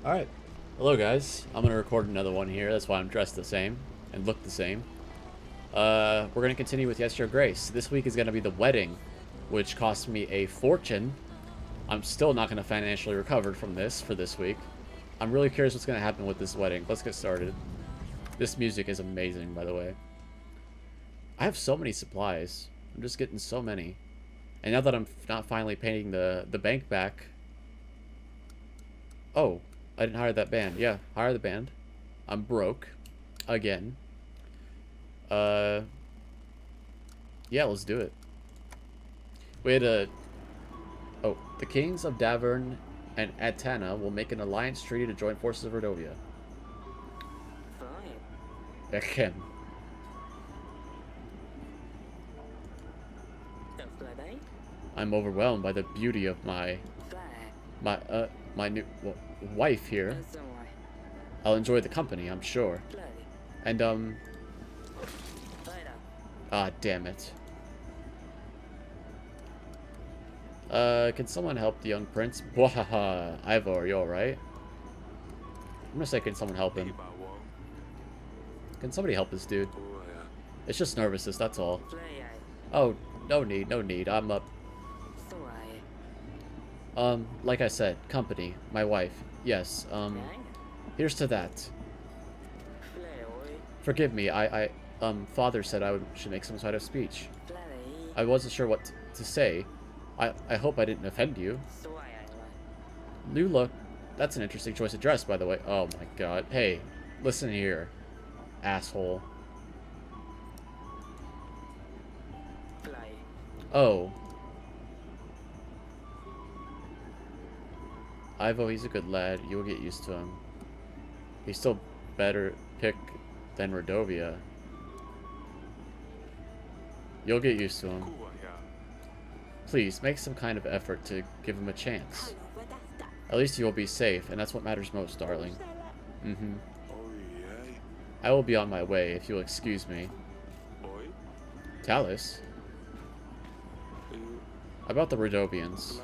Alright. Hello guys. I'm gonna record another one here. That's why I'm dressed the same and look the same. We're gonna continue with Yes Your Grace. This week is gonna be the wedding, which cost me a fortune. I'm still not gonna financially recover from this for this week. I'm really curious what's gonna happen with this wedding. Let's get started. This music is amazing, by the way. I have so many supplies. I'm just getting so many. And now that I'm not finally painting the bank back. Oh, I didn't hire that band. Yeah, hire the band. I'm broke. Again. Yeah, let's do it. We had a... Oh, the kings of Davern and Atana will make an alliance treaty to join forces of Rodovia. Again. I'm overwhelmed by the beauty of my new wife here. I'll enjoy the company, I'm sure. And, ah, damn it. Can someone help the young prince? Wahaha, Ivor, you alright? I'm gonna say, can someone help him? Can somebody help this dude? It's just nervousness, that's all. Oh, no need, I'm up. Like I said, company, my wife, yes, here's to that. Forgive me, father said I should make some sort of speech. I wasn't sure what to say. I hope I didn't offend you. New look, that's an interesting choice of dress, by the way. Oh my god, hey, listen here, asshole. Oh. Ivo, he's a good lad. You'll get used to him. He's still better pick than Rodovia. You'll get used to him. Please, make some kind of effort to give him a chance. At least you'll be safe, and that's what matters most, darling. Mm-hmm. I will be on my way, if you'll excuse me. Talus? About the Rodovians.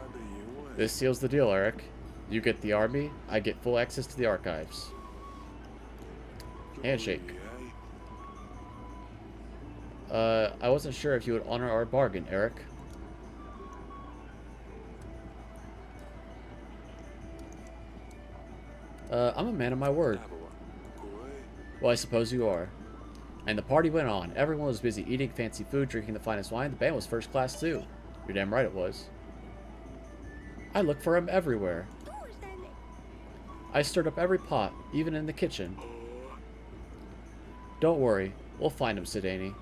This seals the deal, Eric. You get the army, I get full access to the archives. Handshake. I wasn't sure if you would honor our bargain, Eric. I'm a man of my word. Well, I suppose you are. And the party went on. Everyone was busy eating fancy food, drinking the finest wine. The band was first class, too. You're damn right it was. I looked for him everywhere. I stirred up every pot, even in the kitchen. Don't worry, we'll find him, Sidani.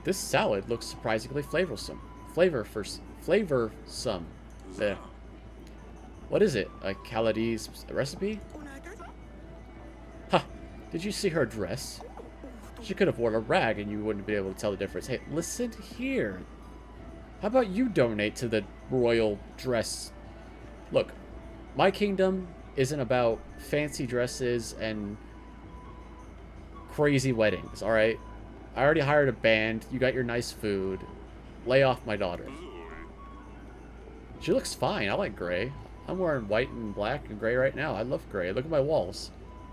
This salad looks surprisingly flavorsome. Flavorsome. There. What is it? A Calades recipe? Ha! Did you see her dress? She could have worn a rag and you wouldn't be able to tell the difference. Hey, listen here. How about you donate to the royal dress? Look, my kingdom isn't about fancy dresses and crazy weddings, alright? I already hired a band. You got your nice food. Lay off my daughter. She looks fine. I like gray. I'm wearing white and black and gray right now. I love gray. Look at my walls.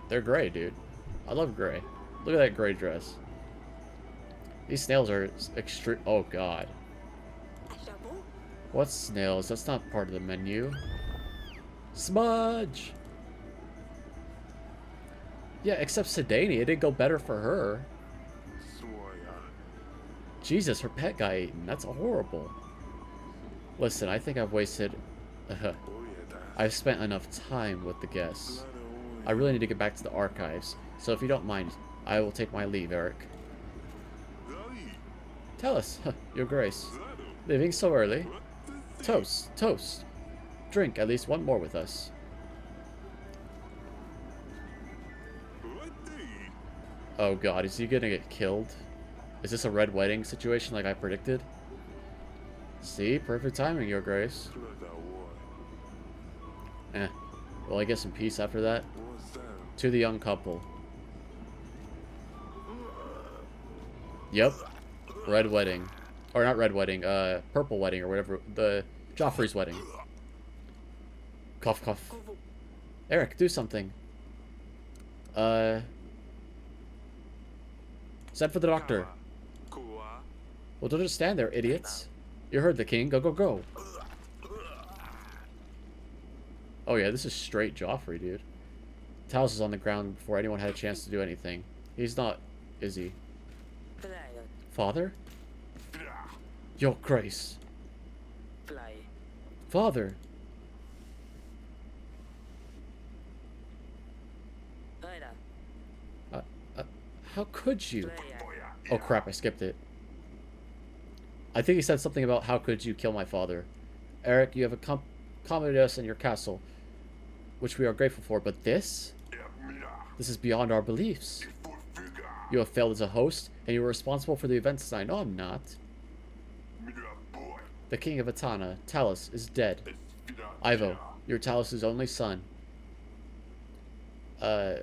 They're gray, dude. I love gray. Look at that gray dress. These snails are extreme. Oh, God. What snails? That's not part of the menu. Smudge! Yeah, except Sidani. It didn't go better for her. Jesus, her pet got eaten. That's horrible. Listen, I think I've wasted... I've spent enough time with the guests. I really need to get back to the archives. So if you don't mind, I will take my leave, Eric. Tell us, Your Grace. Leaving so early? Toast, toast. Drink at least one more with us. Oh god, is he gonna get killed? Is this a red wedding situation like I predicted? See? Perfect timing, Your Grace. Eh. Will I get some peace after that? To the young couple. Yep. Red wedding. Or not red wedding, purple wedding or whatever. The Joffrey's wedding. Cough, cough. Eric, do something. Send for the doctor. Well, don't just stand there, idiots. You heard the king. Go, go, go. Oh yeah, this is straight Joffrey, dude. Talos is on the ground before anyone had a chance to do anything. He's not, is he? Father? Your Grace. Father. How could you? Oh crap, I skipped it. I think he said something about how could you kill my father. Eric, you have accommodated us in your castle, which we are grateful for, but this? This is beyond our beliefs. You have failed as a host, and you were responsible for the events tonight. No, I'm not. The king of Atana, Talos, is dead. Ivo, you're Talos' only son. I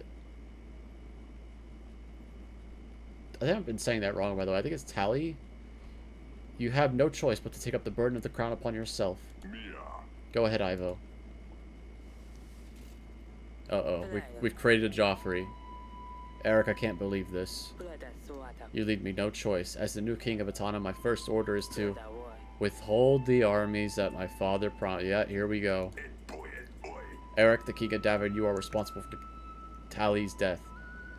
think I've been saying that wrong, by the way. I think it's Tally. You have no choice but to take up the burden of the crown upon yourself. Go ahead, Ivo. Uh-oh. We've created a Joffrey. Eric, I can't believe this. You leave me no choice. As the new king of Atana, my first order is to withhold the armies that my father promised. Yeah, here we go. Eric, the king of Davern, you are responsible for Tally's death.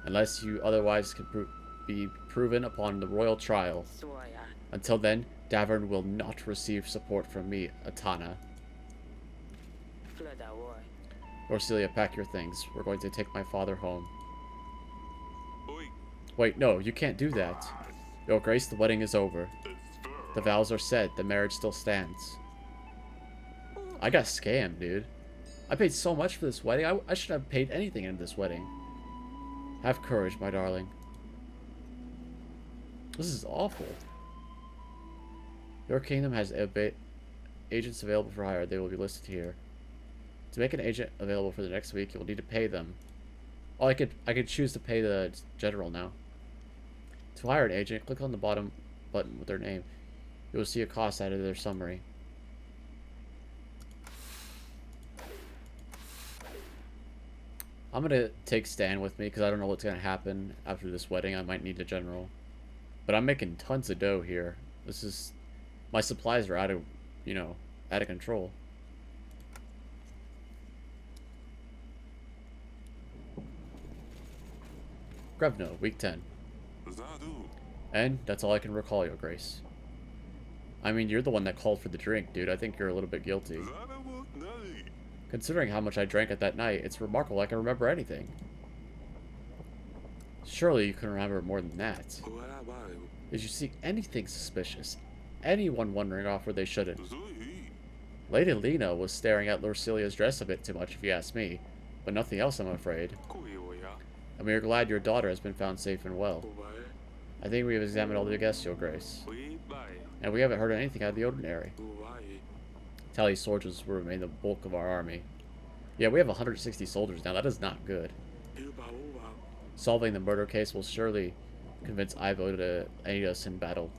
Unless you otherwise can be proven upon the royal trial. Until then, Davern will not receive support from me, Atana. Orsilia, pack your things. We're going to take my father home. Wait, no, you can't do that. Your Grace, the wedding is over. The vows are said. The marriage still stands. I got scammed, dude. I paid so much for this wedding. I shouldn't have paid anything into this wedding. Have courage, my darling. This is awful. Your kingdom has agents available for hire. They will be listed here. To make an agent available for the next week, you will need to pay them. Oh, I could choose to pay the general now. To hire an agent, click on the bottom button with their name. You will see a cost added to their summary. I'm gonna take Stan with me because I don't know what's gonna happen after this wedding. I might need a general. But I'm making tons of dough here. This is... My supplies are out of, you know, out of control. Grevno, week 10. And that's all I can recall, Your Grace. I mean, you're the one that called for the drink, dude. I think you're a little bit guilty. Considering how much I drank at that night, it's remarkable I can remember anything. Surely you can remember more than that. Did you see anything suspicious? Anyone wandering off where they shouldn't? Lady Lena was staring at Lorcilia's dress a bit too much, if you ask me. But nothing else, I'm afraid. And we are glad your daughter has been found safe and well. I think we have examined all the guests, Your Grace. And we haven't heard anything out of the ordinary. Tally's soldiers will remain the bulk of our army. Yeah, we have 160 soldiers now. That is not good. Solving the murder case will surely convince Ivo to aid us in battle.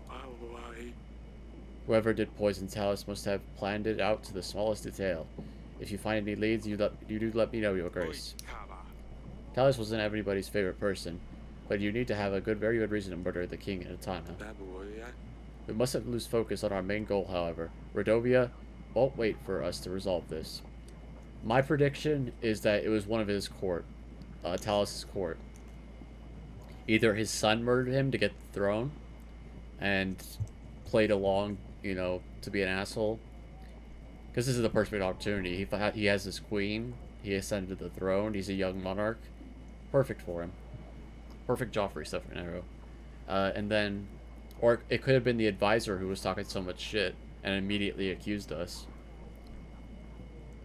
Whoever did poison Talos must have planned it out to the smallest detail. If you find any leads, you do let me know, Your Grace. Talos wasn't everybody's favorite person, but you need to have a very good reason to murder the king in Atana. We mustn't lose focus on our main goal, however. Rodovia won't wait for us to resolve this. My prediction is that it was one of his court, Talos' court. Either his son murdered him to get the throne and played along, you know, to be an asshole. Because this is the perfect opportunity. He has his queen. He ascended to the throne. He's a young monarch. Perfect for him. Perfect Joffrey scenario. And then... Or it could have been the advisor who was talking so much shit and immediately accused us.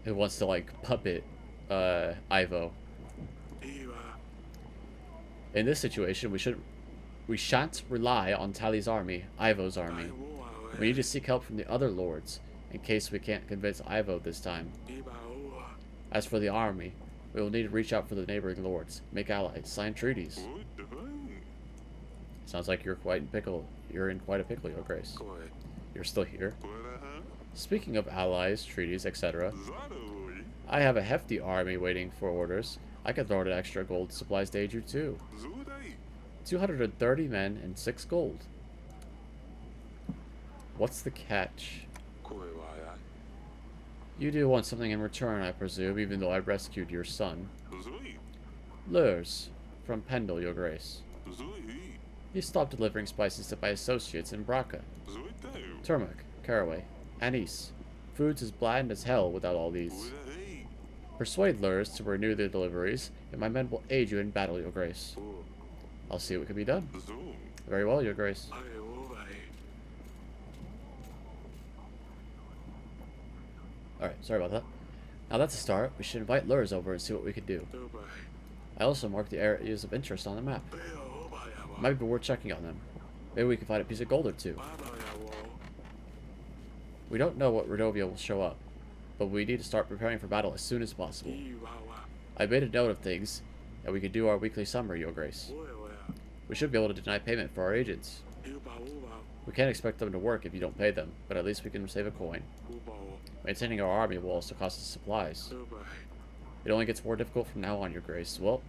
Who wants to, like, puppet Ivo. In this situation, we shan't rely on Tally's army, Ivo's army. We need to seek help from the other lords, in case we can't convince Ivo this time. As for the army, we will need to reach out for the neighboring lords, make allies, sign treaties. Sounds like you're quite in pickle. You're in quite a pickle, Your Grace. You're still here. Speaking of allies, treaties, etc., I have a hefty army waiting for orders. I could throw in extra gold supplies to aid you too. 230 men and 6 gold. What's the catch? You do want something in return, I presume, even though I rescued your son. Lures. From Pendle, Your Grace. He stopped delivering spices to my associates in Braca. Turmeric, caraway, anise. Food's as bland as hell without all these. Persuade Lures to renew their deliveries, and my men will aid you in battle, Your Grace. I'll see what can be done. Very well, Your Grace. Alright, sorry about that. Now that's a start. We should invite Lures over and see what we can do. I also marked the areas of interest on the map. Might be worth checking on them. Maybe we can find a piece of gold or two. We don't know what Rodovia will show up, but we need to start preparing for battle as soon as possible. I made a note of things, and we can do our weekly summary, Your Grace. We should be able to deny payment for our agents. We can't expect them to work if you don't pay them, but at least we can save a coin. Maintaining our army will also cost us supplies. It only gets more difficult from now on, Your Grace. Well,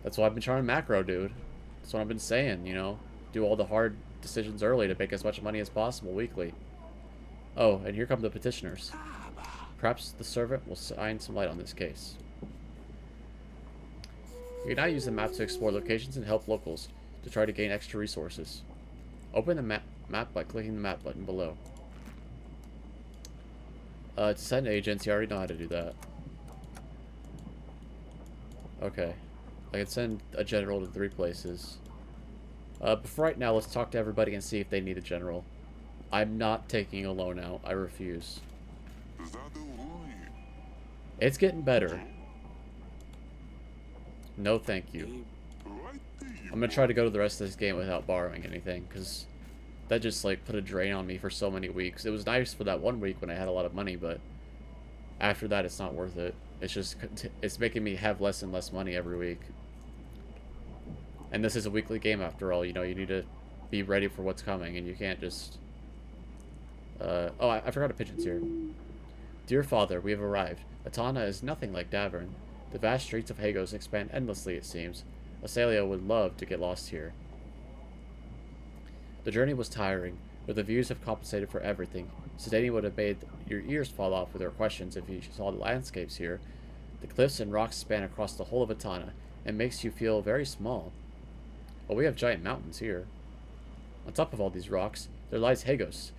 that's why I've been trying to macro, dude. That's what I've been saying, you know. Do all the hard decisions early to make as much money as possible weekly. Oh, and here come the petitioners. Perhaps the servant will shine some light on this case. You can now use the map to explore locations and help locals to try to gain extra resources. Open the map by clicking the map button below. To send agents, you already know how to do that. Okay. I can send a general to 3 places. But for right now, let's talk to everybody and see if they need a general. I'm not taking a loan out. I refuse. It's getting better. No thank you. I'm gonna try to go to the rest of this game without borrowing anything, because that just, like, put a drain on me for so many weeks. It was nice for that 1 week when I had a lot of money, but after that, it's not worth it. It's just, it's making me have less and less money every week. And this is a weekly game after all, you know, you need to be ready for what's coming, and you can't just... oh, I forgot a pigeon's here. Dear Father, we have arrived. Atana is nothing like Davern. The vast streets of Hagos expand endlessly, it seems. Asalia would love to get lost here. The journey was tiring, but the views have compensated for everything. Sedani would have made your ears fall off with her questions if you saw the landscapes here. The cliffs and rocks span across the whole of Atana, and makes you feel very small. But we have giant mountains here. On top of all these rocks, there lies Hagos,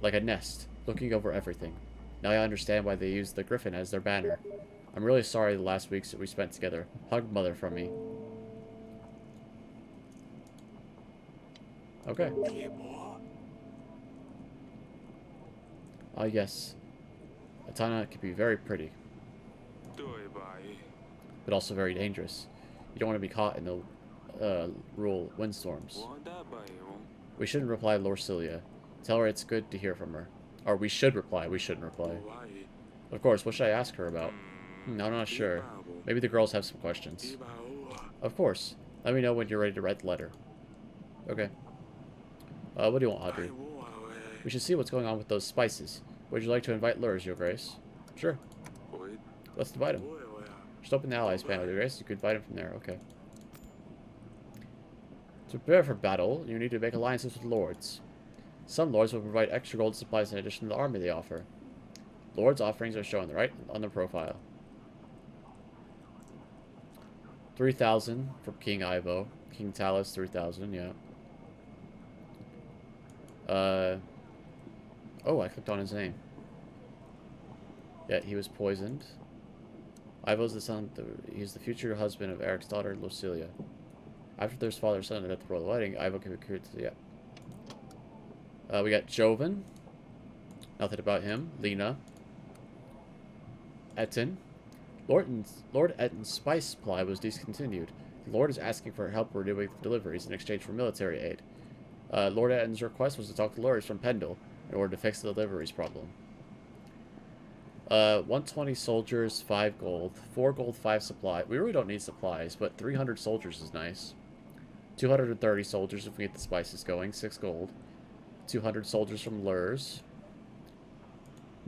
like a nest, looking over everything. Now I understand why they use the griffin as their banner. I'm really sorry the last weeks that we spent together. Hug Mother from me. Okay. Yes. Atana can be very pretty, but also very dangerous. You don't want to be caught in the rural windstorms. We shouldn't reply to Lorcilia. Tell her it's good to hear from her. Or we should reply. We shouldn't reply. Of course, what should I ask her about? I'm not sure. Maybe the girls have some questions. Of course. Let me know when you're ready to write the letter. Okay. What do you want, Audrey? We should see what's going on with those spices. Would you like to invite Lures, Your Grace? Sure. Let's invite him. Just open the allies panel, Your Grace. You could invite him from there. Okay. To prepare for battle, you need to make alliances with lords. Some lords will provide extra gold supplies in addition to the army they offer. Lords' offerings are shown right on their profile. 3,000 from King Ivo. King Talus, 3,000, yeah. Oh, I clicked on his name. Yeah, he was poisoned. Ivo's the son, he's the future husband of Eric's daughter, Lucilia. After their father son at the royal wedding, Ivo can be cured to, yeah. We got Joven. Nothing about him. Lena. Etten. Lord Etten's spice supply was discontinued. The Lord is asking for help renewing deliveries in exchange for military aid. Lord Etten's request was to talk to Lords from Pendle in order to fix the deliveries problem. 120 soldiers, 5 gold. 4 gold, 5 supply. We really don't need supplies, but 300 soldiers is nice. 230 soldiers if we get the spices going, 6 gold. 200 soldiers from Lurs.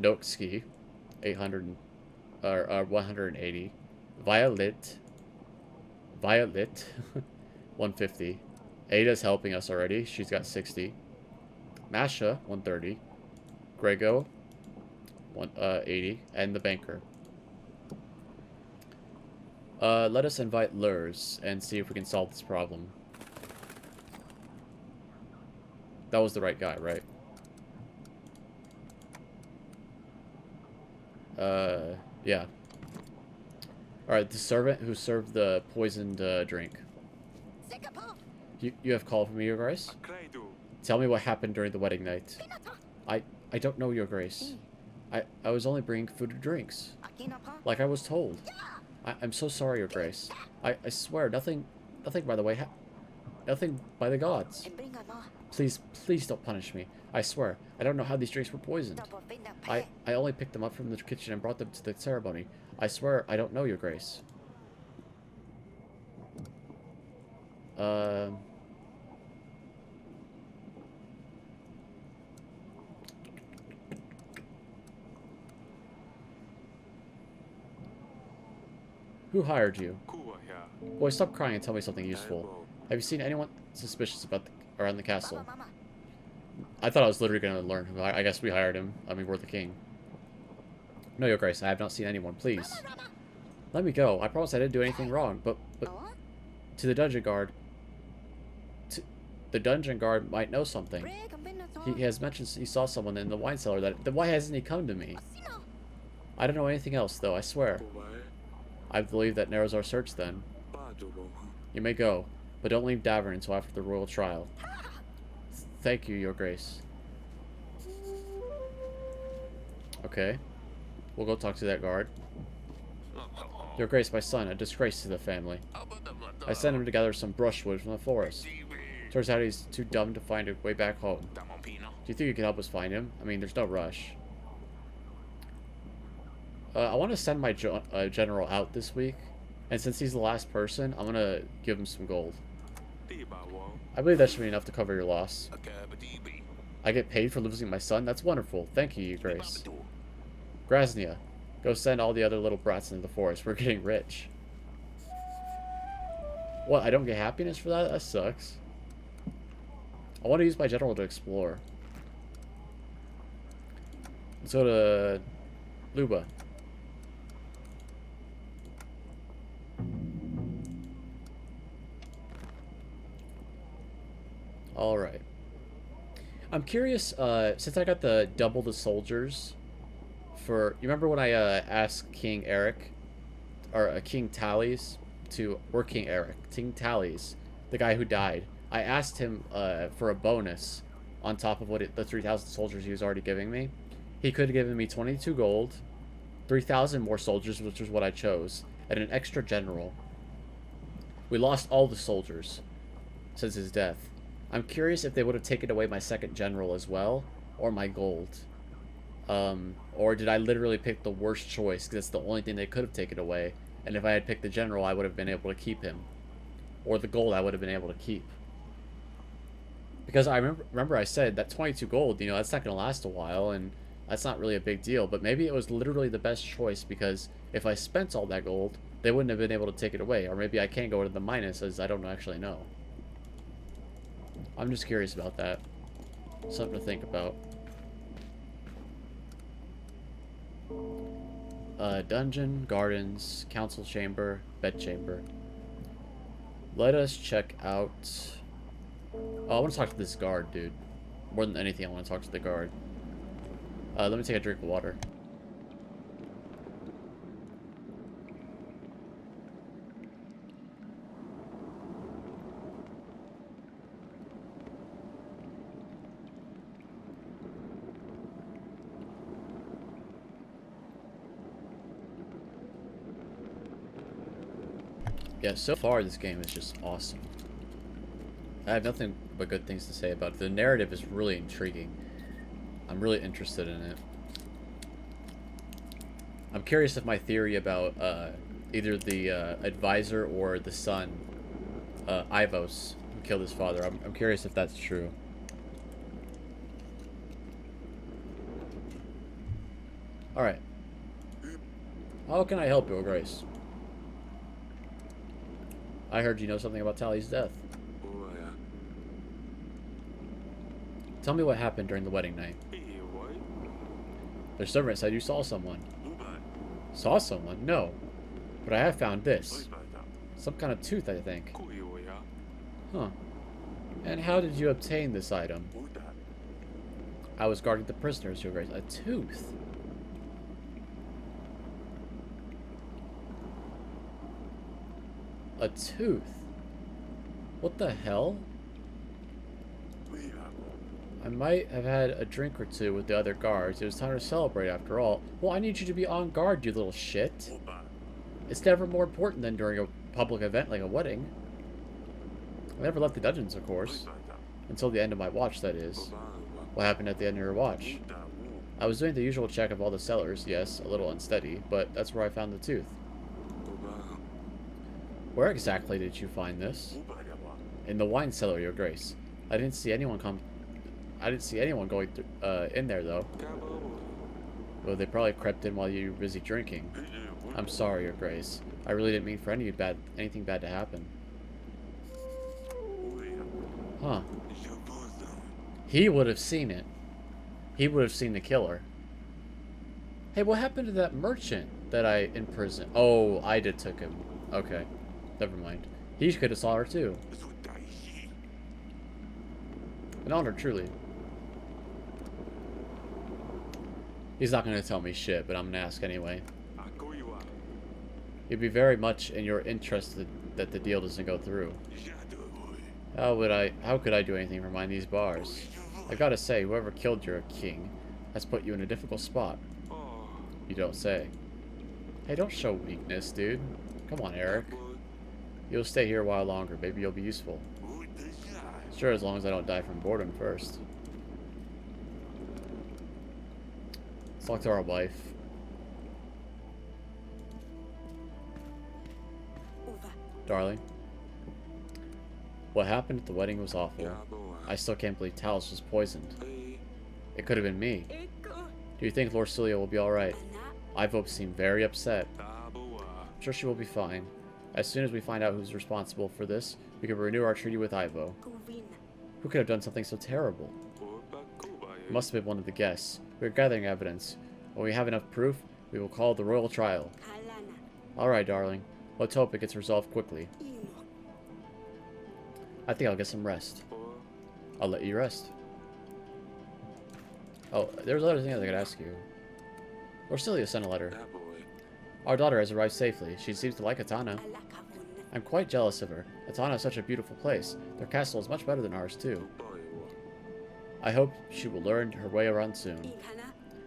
Noxki. 800 or 180. Violet 150. Ada's helping us already. She's got 60. Masha 130. Grego 80, and the banker. Let us invite Lurs and see if we can solve this problem. That was the right guy, right? Yeah. Alright, the servant who served the poisoned drink. You have called for me, Your Grace? Tell me what happened during the wedding night. I don't know, Your Grace. I was only bringing food and drinks. Like I was told. I'm so sorry, Your Grace. I swear, nothing by the way, nothing by the gods. Please don't punish me. I swear, I don't know how these drinks were poisoned. I only picked them up from the kitchen and brought them to the ceremony. I swear, I don't know, Your Grace. Who hired you? Boy, stop crying and tell me something useful. Have you seen anyone suspicious about around the castle? I thought I was literally going to learn who. I guess we hired him. I mean, we're the king. No, Your Grace, I have not seen anyone. Please. Let me go. I promise I didn't do anything wrong. But to the dungeon guard. The dungeon guard might know something. He has mentioned he saw someone in the wine cellar. Why hasn't he come to me? I don't know anything else, though. I swear. I believe that narrows our search, then. You may go, but don't leave Davern until after the royal trial. Thank you, Your Grace. Okay. We'll go talk to that guard. Your Grace, my son, a disgrace to the family. I sent him to gather some brushwood from the forest. Turns out he's too dumb to find a way back home. Do you think you can help us find him? I mean, there's no rush. I want to send my general out this week, and since he's the last person, I'm going to give him some gold. I believe that should be enough to cover your loss. I get paid for losing my son? That's wonderful. Thank you, Your Grace. Grasnia, go send all the other little brats into the forest. We're getting rich. What, I don't get happiness for that? That sucks. I want to use my general to explore. Let's go to Luba. Alright. I'm curious, since I got the double the soldiers for... You remember when I asked King Eric, or King Tallies, or King Eric, King Tallies, the guy who died. I asked him for a bonus on top of the 3,000 soldiers he was already giving me. He could have given me 22 gold, 3,000 more soldiers, which was what I chose, and an extra general. We lost all the soldiers since his death. I'm curious if they would have taken away my second general as well, or my gold. Or did I literally pick the worst choice, because it's the only thing they could have taken away, and if I had picked the general, I would have been able to keep him. Or the gold I would have been able to keep. Because I remember I said that 22 gold, you know, that's not going to last a while, and that's not really a big deal, but maybe it was literally the best choice, because if I spent all that gold, they wouldn't have been able to take it away, or maybe I can't go to the minus, as I don't actually know. I'm just curious about that. Something to think about. Dungeon, gardens, council chamber, bedchamber. Let us check out... Oh, I want to talk to this guard, dude. More than anything, I want to talk to the guard. Let me take a drink of water. Yeah, so far this game is just awesome. I have nothing but good things to say about it. The narrative is really intriguing. I'm really interested in it. I'm curious if my theory about either the advisor or the son, Ivos, who killed his father, I'm curious if that's true. Alright. How can I help you, Grace? I heard you know something about Tally's death. Tell me what happened during the wedding night. The servant said you saw someone. Saw someone? No. But I have found this. Some kind of tooth, I think. Huh. And how did you obtain this item? I was guarding the prisoners, Your Grace. A tooth? A tooth? What the hell? I might have had a drink or two with the other guards. It was time to celebrate after all. Well, I need you to be on guard, you little shit. It's never more important than during a public event like a wedding. I never left the dungeons, of course. Until the end of my watch, that is. What happened at the end of your watch? I was doing the usual check of all the cellars, yes, a little unsteady, but that's where I found the tooth. Where exactly did you find this? In the wine cellar, Your Grace. I didn't see anyone going in there, though. Well, they probably crept in while you were busy drinking. I'm sorry, Your Grace. I really didn't mean for anything bad to happen. Huh. He would have seen it. He would have seen the killer. Hey, what happened to that merchant that I imprisoned? Oh, I took him. Okay. Never mind. He could have saw her, too. An honor, truly. He's not going to tell me shit, but I'm going to ask anyway. It'd be very much in your interest that the deal doesn't go through. How could I do anything from behind these bars? I gotta say, whoever killed your king has put you in a difficult spot. You don't say. Hey, don't show weakness, dude. Come on, Eric. You'll stay here a while longer. Maybe you'll be useful. Sure, as long as I don't die from boredom first. Let's talk to our wife. Darling. What happened at the wedding was awful. I still can't believe Talos was poisoned. It could have been me. Do you think Lord Celia will be alright? Ivo seemed very upset. I'm sure she will be fine. As soon as we find out who's responsible for this, we can renew our treaty with Ivo. Who could have done something so terrible? It must have been one of the guests. We're gathering evidence. When we have enough proof, we will call the royal trial. Alright, darling. Let's hope it gets resolved quickly. I think I'll get some rest. I'll let you rest. Oh, there's other things I could ask you. Orsilia sent a letter. Our daughter has arrived safely. She seems to like Atana. I'm quite jealous of her. Atana is such a beautiful place. Their castle is much better than ours, too. I hope she will learn her way around soon.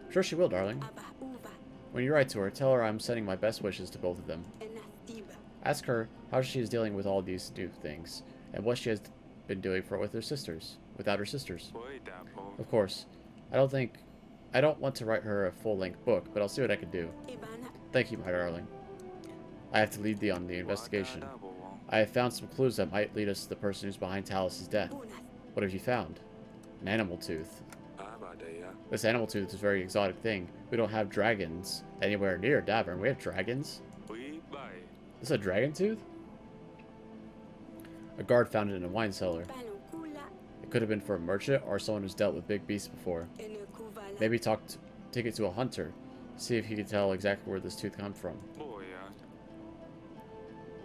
Sure she will, darling. When you write to her, tell her I'm sending my best wishes to both of them. Ask her how she is dealing with all these new things, and what she has been doing without her sisters. Of course, I don't want to write her a full-length book, but I'll see what I can do. Thank you, my darling. I have to lead thee on the investigation. I have found some clues that might lead us to the person who's behind Talos' death. What have you found? An animal tooth. This animal tooth is a very exotic thing. We don't have dragons anywhere near Davern. We have dragons? Is this a dragon tooth? A guard found it in a wine cellar. It could have been for a merchant or someone who's dealt with big beasts before. Maybe take it to a hunter. See if he can tell exactly where this tooth comes from.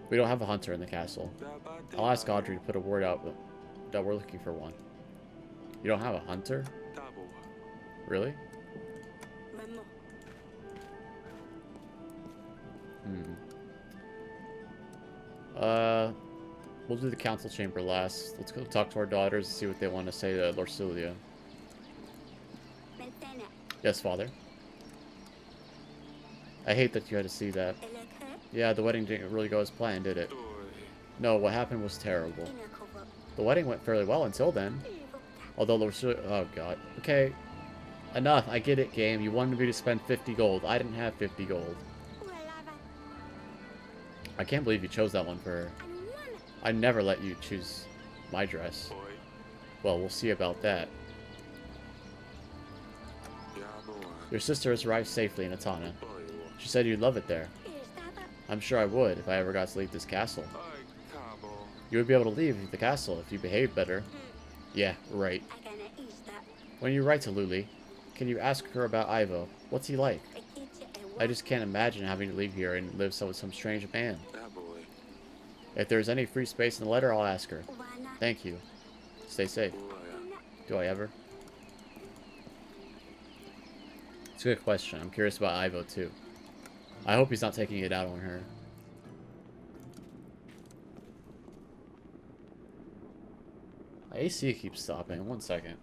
We don't have a hunter in the castle. I'll ask Audrey to put a word out that we're looking for one. You don't have a hunter? Really? We'll do the council chamber last. Let's go talk to our daughters and see what they want to say to Lord Celia. Yes, father. I hate that you had to see that. Yeah, the wedding didn't really go as planned, did it? No, what happened was terrible. The wedding went fairly well until then. Although Lord Celia... Oh, God. Okay. Enough. I get it, game. You wanted me to spend 50 gold. I didn't have 50 gold. I can't believe you chose that one for her. I never let you choose my dress. Well, we'll see about that. Your sister has arrived safely in Atana. She said you'd love it there. I'm sure I would if I ever got to leave this castle. You would be able to leave the castle if you behaved better. Yeah, right. When you write to Luli, can you ask her about Ivo? What's he like? I just can't imagine having to leave here and live with some strange man. If there's any free space in the letter, I'll ask her. Thank you. Stay safe. Do I ever? It's a good question. I'm curious about Ivo, too. I hope he's not taking it out on her. My AC keeps stopping. 1 second.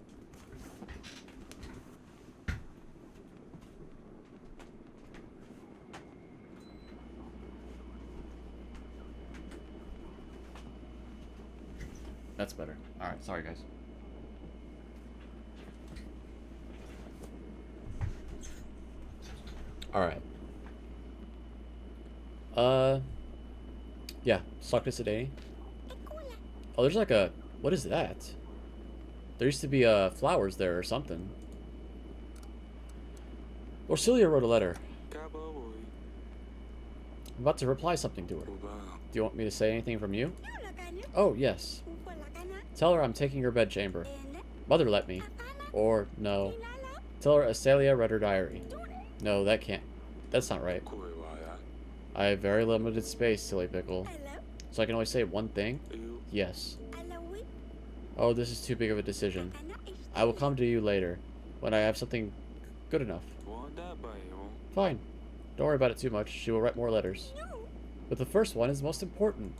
That's better. Alright, sorry guys. Alright. Yeah, talk to Sedani. Oh, there's like a... What is that? There used to be flowers there or something. Orsilia wrote a letter. I'm about to reply something to her. Do you want me to say anything from you? Oh, yes. Tell her I'm taking her bedchamber. Mother let me. Or, no. Tell her Asalia read her diary. No, that can't. That's not right. I have very limited space, silly pickle. So I can only say one thing? Yes. Oh, this is too big of a decision. I will come to you later, when I have something good enough. Fine. Don't worry about it too much. She will write more letters. But the first one is most important.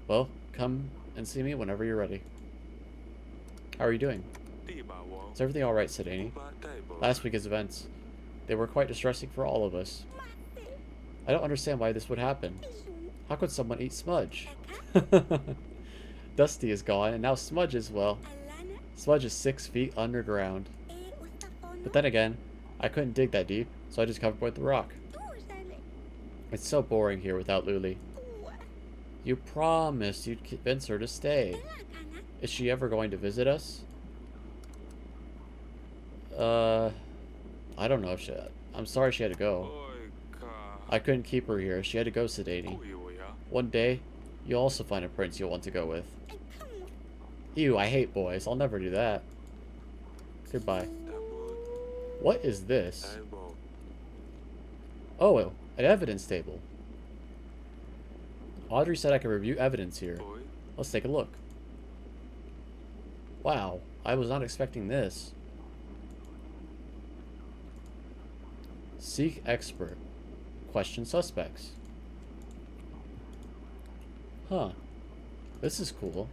Well, come and see me whenever you're ready. How are you doing? Is everything alright, Sedani? Last week's events. They were quite distressing for all of us. I don't understand why this would happen. How could someone eat Smudge? Dusty is gone, and now Smudge is, well... Smudge is 6 feet underground. But then again, I couldn't dig that deep, so I just covered with the rock. It's so boring here without Luli. You promised you'd convince her to stay. Is she ever going to visit us? I don't know if she... I'm sorry she had to go. I couldn't keep her here. She had to go, Sedani. One day, you'll also find a prince you'll want to go with. Ew, I hate boys. I'll never do that. Goodbye. What is this? Oh, an evidence table. Audrey said I could review evidence here. Let's take a look. Wow, I was not expecting this. Seek expert. Question suspects. Huh. This is cool.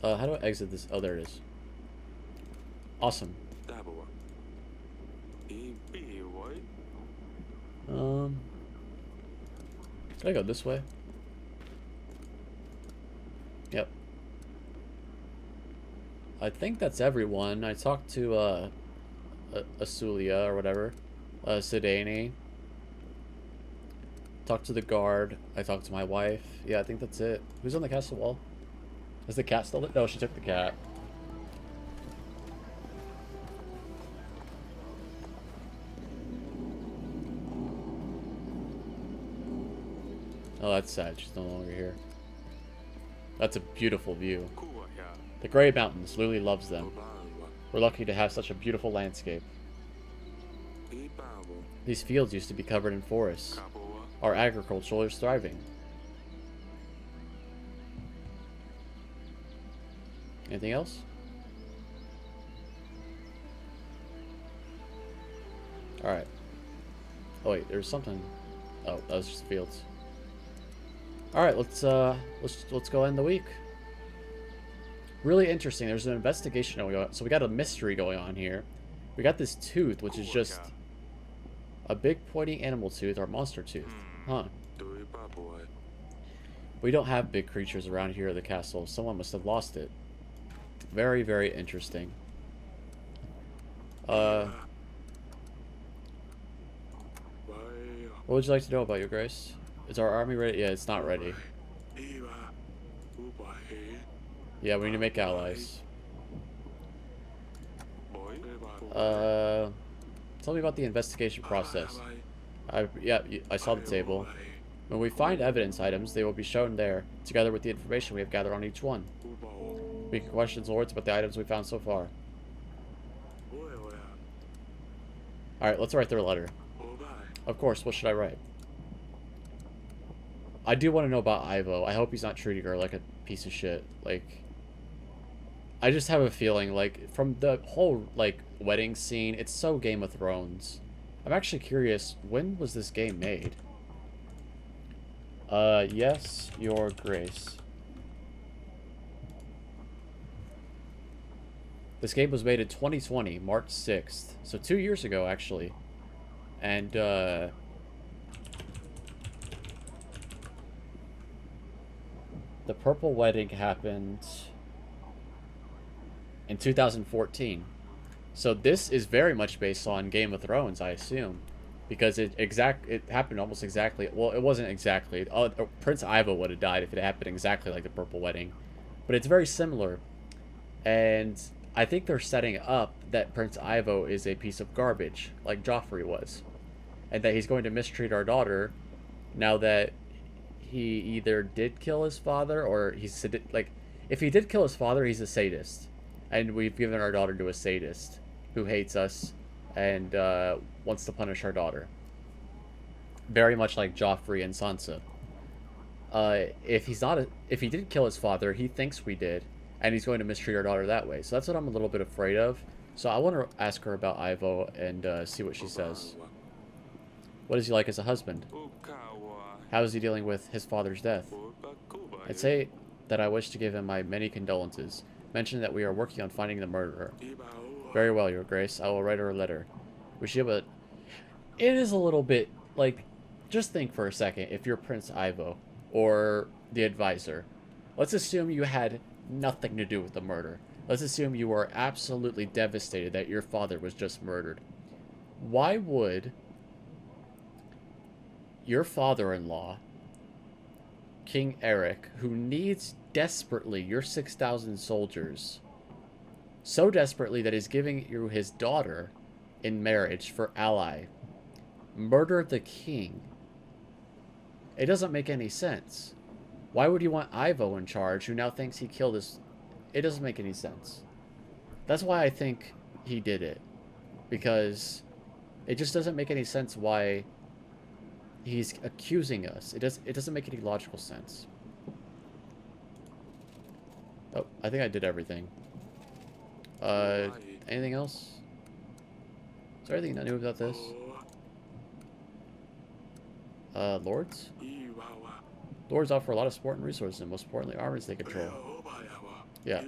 How do I exit this? Oh, there it is. Awesome. Did I go this way? Yep. I think that's everyone. I talked to, Asulia or whatever. Sedani. Talked to the guard. I talked to my wife. Yeah, I think that's it. Who's on the castle wall? Is the cat still there? No, she took the cat. Oh, that's sad. She's no longer here. That's a beautiful view. The Grey Mountains. Luli loves them. We're lucky to have such a beautiful landscape. These fields used to be covered in forests. Our agriculture is thriving. Anything else? Alright. Oh wait, there's something. Oh, that was just fields. Alright, let's go end the week. Really interesting. There's an investigation going on. So we got a mystery going on here. We got this tooth, which is just a big pointy animal tooth or monster tooth. Huh. We don't have big creatures around here at the castle. Someone must have lost it. Very, very interesting. What would you like to know about, Your Grace? Is our army ready? Yeah, it's not ready. Yeah, we need to make allies. Uh, Tell me about the investigation process. Yeah, I saw the table. When we find evidence items, they will be shown there, together with the information we have gathered on each one. We can question Lords about the items we found so far. Alright, let's write their letter. Of course, what should I write? I do want to know about Ivo. I hope he's not treating her like a piece of shit. Like, I just have a feeling, like, from the whole, like, wedding scene, it's so Game of Thrones. I'm actually curious, when was this game made? Yes, Your Grace. This game was made in 2020, March 6th. So 2 years ago, actually. And, the Purple Wedding happened in 2014. So this is very much based on Game of Thrones, I assume. Because it happened almost exactly. Well, it wasn't exactly. Prince Ivo would have died if it happened exactly like the Purple Wedding. But it's very similar. And I think they're setting up that Prince Ivo is a piece of garbage, like Joffrey was. And that he's going to mistreat our daughter now that he either did kill his father or he's like, if he did kill his father, he's a sadist, and we've given our daughter to a sadist who hates us and wants to punish our daughter. Very much like Joffrey and Sansa. If he did kill his father, he thinks we did, and he's going to mistreat our daughter that way. So that's what I'm a little bit afraid of. So I want to ask her about Ivo and see what she says. What is he like as a husband? How is he dealing with his father's death? I'd say that I wish to give him my many condolences. Mention that we are working on finding the murderer. Very well, Your Grace. I will write her a letter. We should, but it is a little bit, like, just think for a second if you're Prince Ivo or the advisor. Let's assume you had nothing to do with the murder. Let's assume you were absolutely devastated that your father was just murdered. Why would your father-in-law, King Eric, who needs desperately your 6,000 soldiers, so desperately that he's giving you his daughter in marriage for ally, murder the king? It doesn't make any sense. Why would you want Ivo in charge, who now thinks he killed his... It doesn't make any sense. That's why I think he did it. Because it just doesn't make any sense why he's accusing us. It doesn't make any logical sense. Oh, I think I did everything. Anything else? Is there anything new about this? Lords? Lords offer a lot of support and resources, and most importantly, armies they control. Yeah.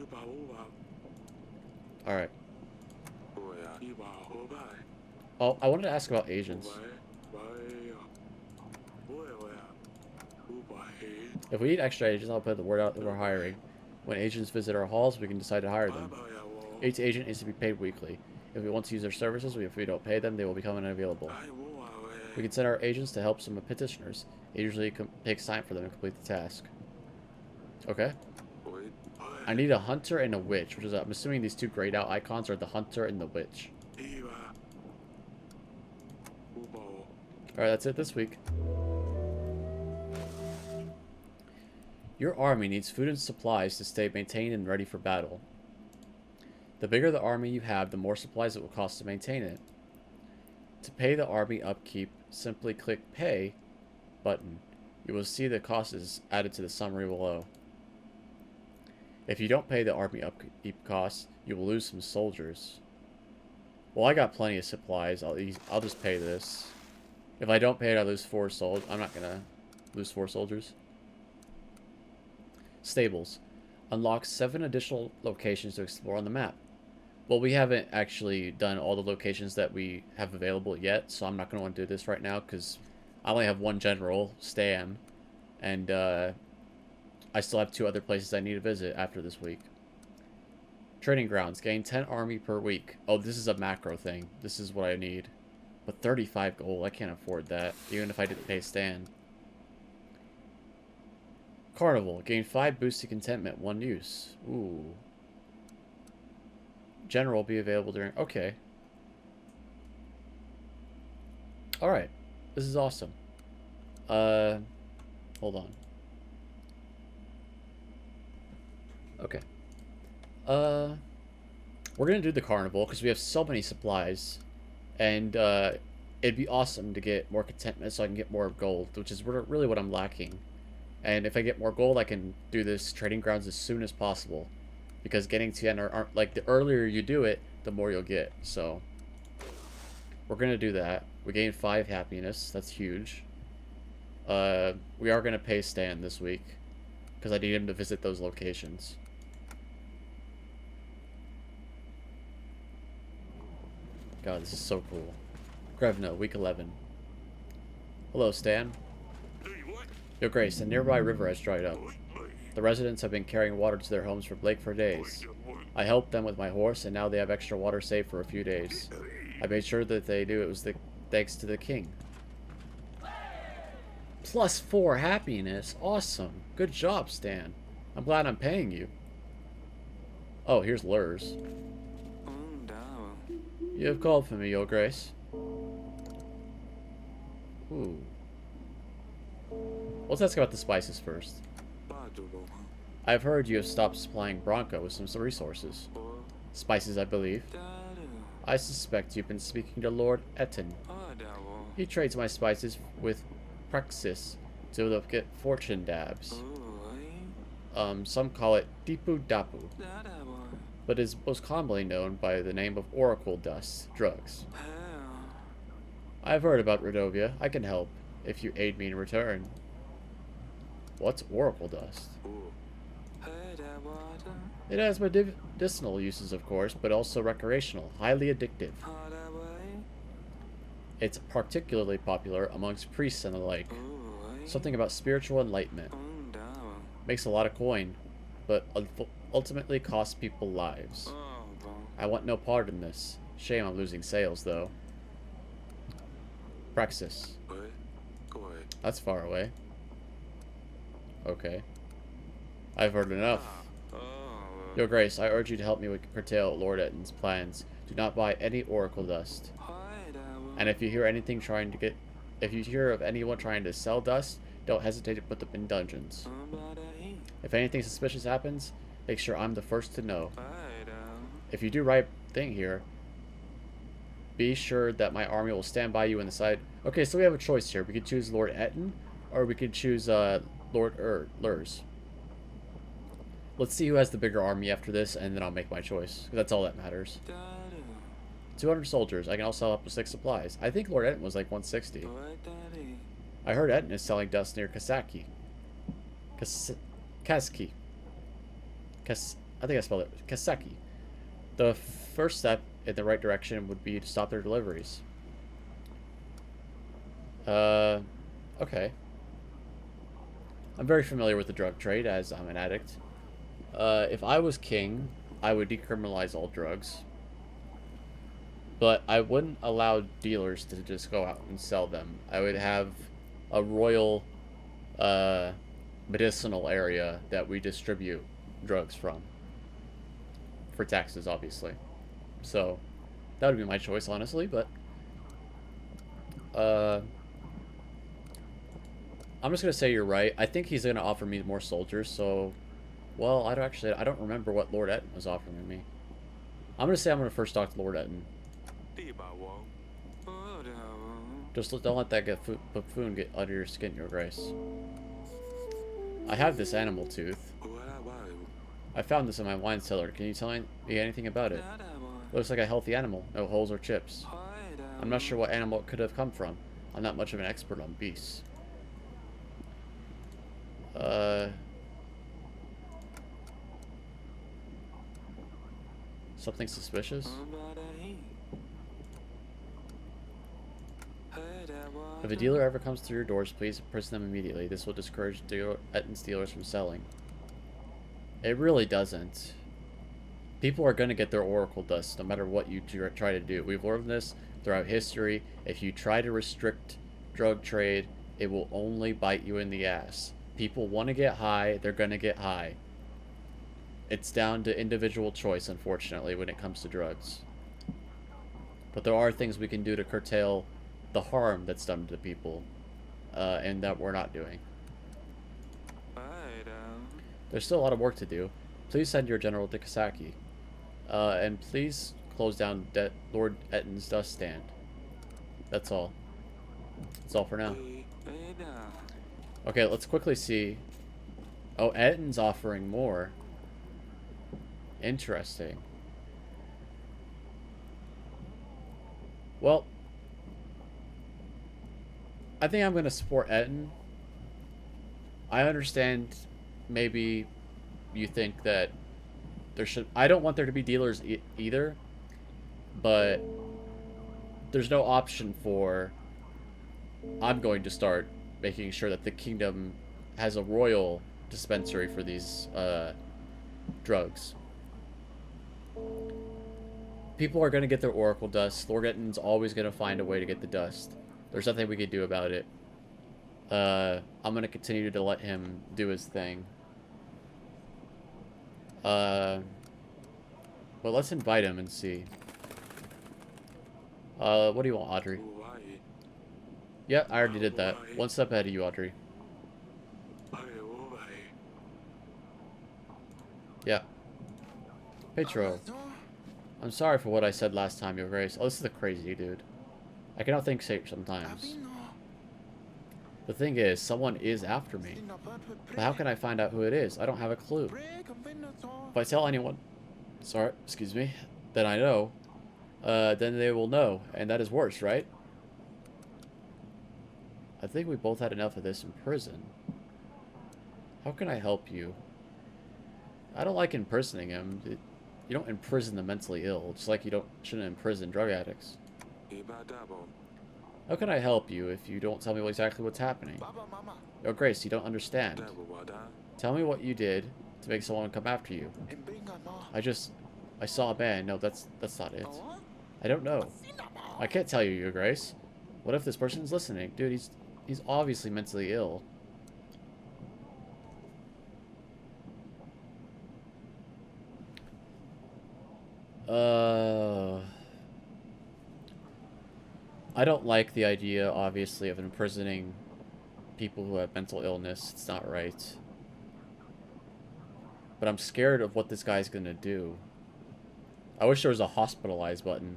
Alright. Oh, I wanted to ask about agents. If we need extra agents, I'll put the word out that we're hiring. When agents visit our halls, we can decide to hire them. Each agent is to be paid weekly. If we want to use their services, if we don't pay them, they will become unavailable. We can send our agents to help some petitioners. It usually takes time for them to complete the task. Okay. I need a hunter and a witch, which is, I'm assuming these two grayed out icons are the hunter and the witch. Alright, that's it this week. Your army needs food and supplies to stay maintained and ready for battle. The bigger the army you have, the more supplies it will cost to maintain it. To pay the army upkeep, simply click Pay button. You will see the cost is added to the summary below. If you don't pay the army upkeep costs, you will lose some soldiers. Well, I got plenty of supplies. I'll just pay this. If I don't pay it, I lose 4 soldiers. I'm not gonna lose 4 soldiers. Stables. Unlock 7 additional locations to explore on the map. Well, we haven't actually done all the locations that we have available yet, so I'm not going to want to do this right now because I only have 1 general, Stan, and I still have 2 other places I need to visit after this week. Training grounds. Gain 10 army per week. Oh, this is a macro thing. This is what I need. But 35 gold, I can't afford that, even if I didn't pay Stan. Carnival. Gain 5 boosted contentment, 1 use. Ooh. General will be available during... Okay. Alright. This is awesome. Hold on. Okay. We're gonna do the carnival because we have so many supplies, and it'd be awesome to get more contentment so I can get more gold, which is really what I'm lacking. And if I get more gold, I can do this trading grounds as soon as possible, because getting to the end aren't like the earlier you do it, the more you'll get. So we're gonna do that. We gained 5 happiness. That's huge. We are gonna pay Stan this week because I need him to visit those locations. God, this is so cool. Grevna, week 11. Hello, Stan. Your Grace, a nearby river has dried up. The residents have been carrying water to their homes from lake for days. I helped them with my horse, and now they have extra water saved for a few days. I made sure that they knew it was thanks to the king. Plus 4 happiness. Awesome. Good job, Stan. I'm glad I'm paying you. Oh, here's Lurs. You have called for me, Your Grace. Ooh. Let's ask about the spices first. I've heard you have stopped supplying Bronco with some resources. Spices, I believe. I suspect you've been speaking to Lord Etten. He trades my spices with Praxis to get fortune dabs. Some call it Dipu Dapu, but is most commonly known by the name of Oracle Dust drugs. I've heard about Redovia. I can help, if you aid me in return. What's Oracle Dust? It has medicinal uses, of course, but also recreational, highly addictive. It's particularly popular amongst priests and the like. Something about spiritual enlightenment. Makes a lot of coin, but ultimately costs people lives. I want no part in this. Shame I'm losing sales, though. Praxis. That's far away. Okay. I've heard enough. Your Grace, I urge you to help me curtail Lord Etton's plans. Do not buy any Oracle Dust. And if you hear of anyone trying to sell dust, don't hesitate to put them in dungeons. If anything suspicious happens, make sure I'm the first to know. If you do right thing here, be sure that my army will stand by you in the side. Okay, so we have a choice here. We could choose Lord Etten, or we could choose Lord Lurs. Let's see who has the bigger army after this, and then I'll make my choice. That's all that matters. 200 soldiers. I can also sell up to 6 supplies. I think Lord Etten was like 160. I heard Etten is selling dust near Kasaki. Kaski. I think I spelled it. Kasaki. The first step in the right direction would be to stop their deliveries. Okay. I'm very familiar with the drug trade, as I'm an addict. If I was king, I would decriminalize all drugs. But I wouldn't allow dealers to just go out and sell them. I would have a royal medicinal area that we distribute drugs from. For taxes, obviously. So, that would be my choice, honestly, but... I'm just gonna say you're right. I think he's gonna offer me more soldiers, so... Well, I don't remember what Lord Etten was offering me. I'm gonna say I'm gonna first talk to Lord Etten. Just don't let that buffoon get under your skin, Your Grace. I have this animal tooth. I found this in my wine cellar. Can you tell me anything about it? Looks like a healthy animal. No holes or chips. I'm not sure what animal it could have come from. I'm not much of an expert on beasts. Something suspicious? If a dealer ever comes through your doors, please imprison them immediately. This will discourage Etton's dealers from selling. It really doesn't. People are going to get their Oracle Dust no matter what you try to do. We've learned this throughout history. If you try to restrict drug trade, it will only bite you in the ass. People want to get high, they're going to get high. It's down to individual choice, unfortunately, when it comes to drugs. But there are things we can do to curtail the harm that's done to people, and that we're not doing. There's still a lot of work to do. Please send your general to Kasaki. And please close down Lord Etton's dust stand. That's all. That's all for now. Okay, let's quickly see. Oh, Etton's offering more. Interesting. Well, I think I'm going to support Etton. I understand maybe you think that there should... I don't want there to be dealers either, but there's no option for... I'm going to start making sure that the kingdom has a royal dispensary for these drugs. People are going to get their oracle dust. Lord Etton's always going to find a way to get the dust. There's nothing we can do about it. I'm going to continue to let him do his thing. But let's invite him and see. What do you want, Audrey? Yeah, I already did that. One step ahead of you, Audrey. Yeah. Petro. I'm sorry for what I said last time, Your Grace. Oh, this is a crazy dude. I cannot think straight sometimes. The thing is, someone is after me. But how can I find out who it is? I don't have a clue. If I tell anyone, sorry, excuse me, that I know, then they will know, and that is worse, right? I think we both had enough of this in prison. How can I help you? I don't like imprisoning him. You don't imprison the mentally ill, just like you shouldn't imprison drug addicts. How can I help you if you don't tell me exactly what's happening? Your Grace, you don't understand. Tell me what you did to make someone come after you. I saw a man. No, that's not it. I don't know. I can't tell you, Your Grace. What if this person's listening? Dude, he's obviously mentally ill. I don't like the idea, obviously, of imprisoning people who have mental illness. It's not right. But I'm scared of what this guy's gonna do. I wish there was a hospitalize button.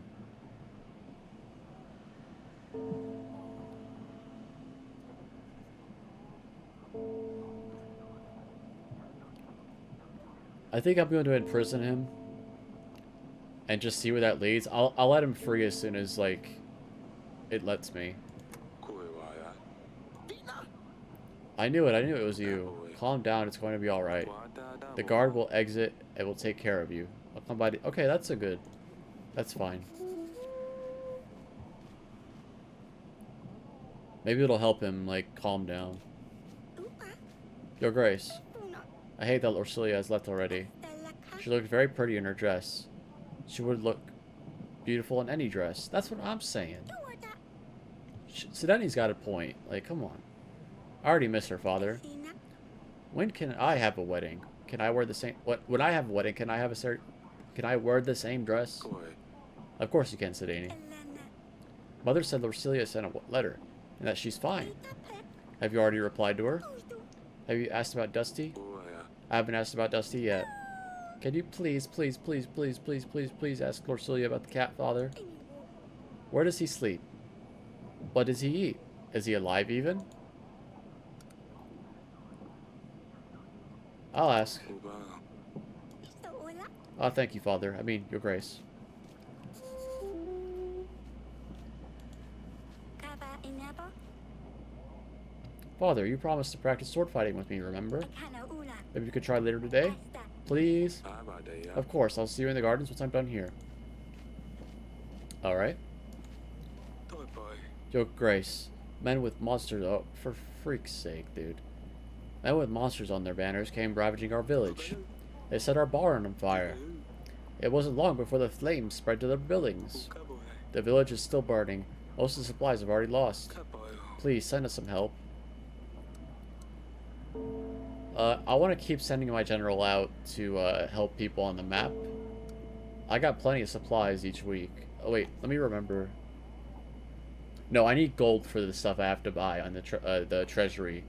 I think I'm going to imprison him and just see where that leads. I'll let him free as soon as, like, it lets me. I knew it was you. Calm down, it's going to be alright. The guard will exit and will take care of you. I'll come by. Okay, that's fine. Maybe it'll help him, like, calm down. Your Grace, I hate that Ursulia has left already. She looked very pretty in her dress. She would look beautiful in any dress. That's what I'm saying. Sideni's got a point. Like, come on. I already miss her father. When can I have a wedding? Can I wear the same... When I have a wedding, can I wear the same dress? Of course you can, Sidani. Mother said Ursulia sent a letter, and that she's fine. Have you already replied to her? Have you asked about Dusty? I haven't asked about Dusty yet. Can you please ask Ursulia about the cat, Father? Where does he sleep? What does he eat? Is he alive even? I'll ask. Oh, thank you, Father. I mean, Your Grace. Father, you promised to practice sword fighting with me, remember? Maybe you could try later today? Please? Of course, I'll see you in the gardens once I'm done here. Alright. Your Grace. Men with monsters... Oh, for freak's sake, dude. Men with monsters on their banners came ravaging our village. They set our barn on fire. It wasn't long before the flames spread to the buildings. The village is still burning. Most of the supplies have already lost. Please, send us some help. I want to keep sending my general out to help people on the map. I got plenty of supplies each week. Oh wait, let me remember. No, I need gold for the stuff I have to buy on the treasury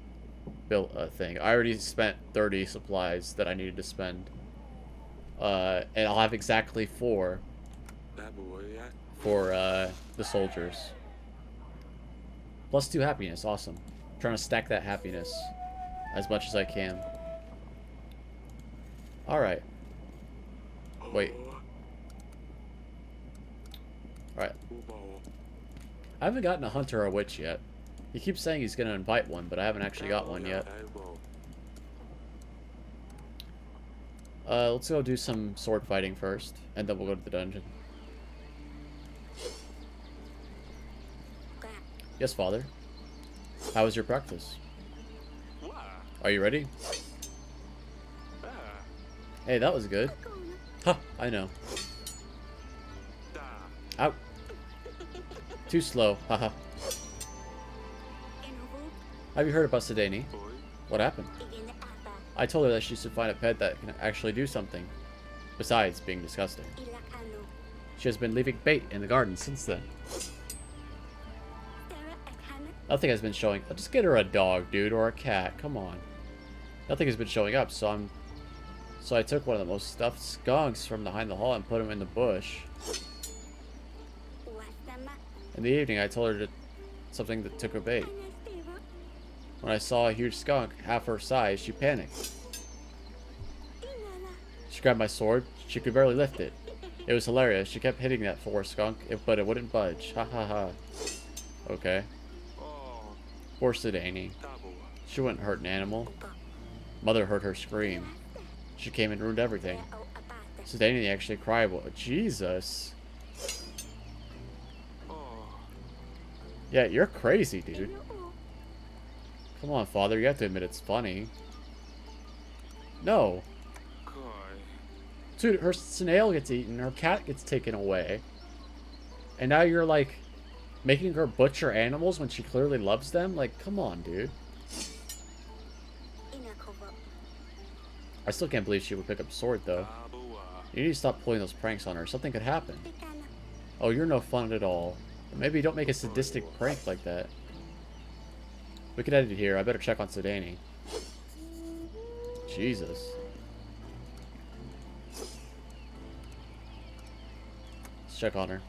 built thing. I already spent 30 supplies that I needed to spend. And I'll have exactly 4 for the soldiers. +2 happiness, awesome. I'm trying to stack that happiness as much as I can. Alright. Wait. Alright. I haven't gotten a hunter or a witch yet. He keeps saying he's going to invite one, but I haven't actually got one yet. Let's go do some sword fighting first, and then we'll go to the dungeon. Yes, father. How was your practice? Are you ready? Hey, that was good. Huh, I know. Ow. Too slow, haha. Have you heard about Sedani? What happened? I told her that she should find a pet that can actually do something, besides being disgusting. She has been leaving bait in the garden since then. Nothing has been showing. I'll just get her a dog, dude, or a cat. Come on. Nothing has been showing up, so I took one of the most stuffed skunks from behind the hall and put him in the bush. In the evening, I told her something that took her bait. When I saw a huge skunk, half her size, she panicked. She grabbed my sword. She could barely lift it. It was hilarious. She kept hitting that poor skunk, but it wouldn't budge. Ha ha ha. Okay. Poor Sedani. She wouldn't hurt an animal. Mother heard her scream. She came and ruined everything. Sedani actually cried. Well, Jesus. Yeah, you're crazy, dude. Come on, father. You have to admit it's funny. No. Dude, her snail gets eaten. Her cat gets taken away. And now you're, like, making her butcher animals when she clearly loves them? Like, come on, dude. I still can't believe she would pick up a sword, though. You need to stop pulling those pranks on her. Something could happen. Oh, you're no fun at all. Maybe don't make a sadistic prank like that. We could end it here. I better check on Sedani. Jesus. Let's check on her.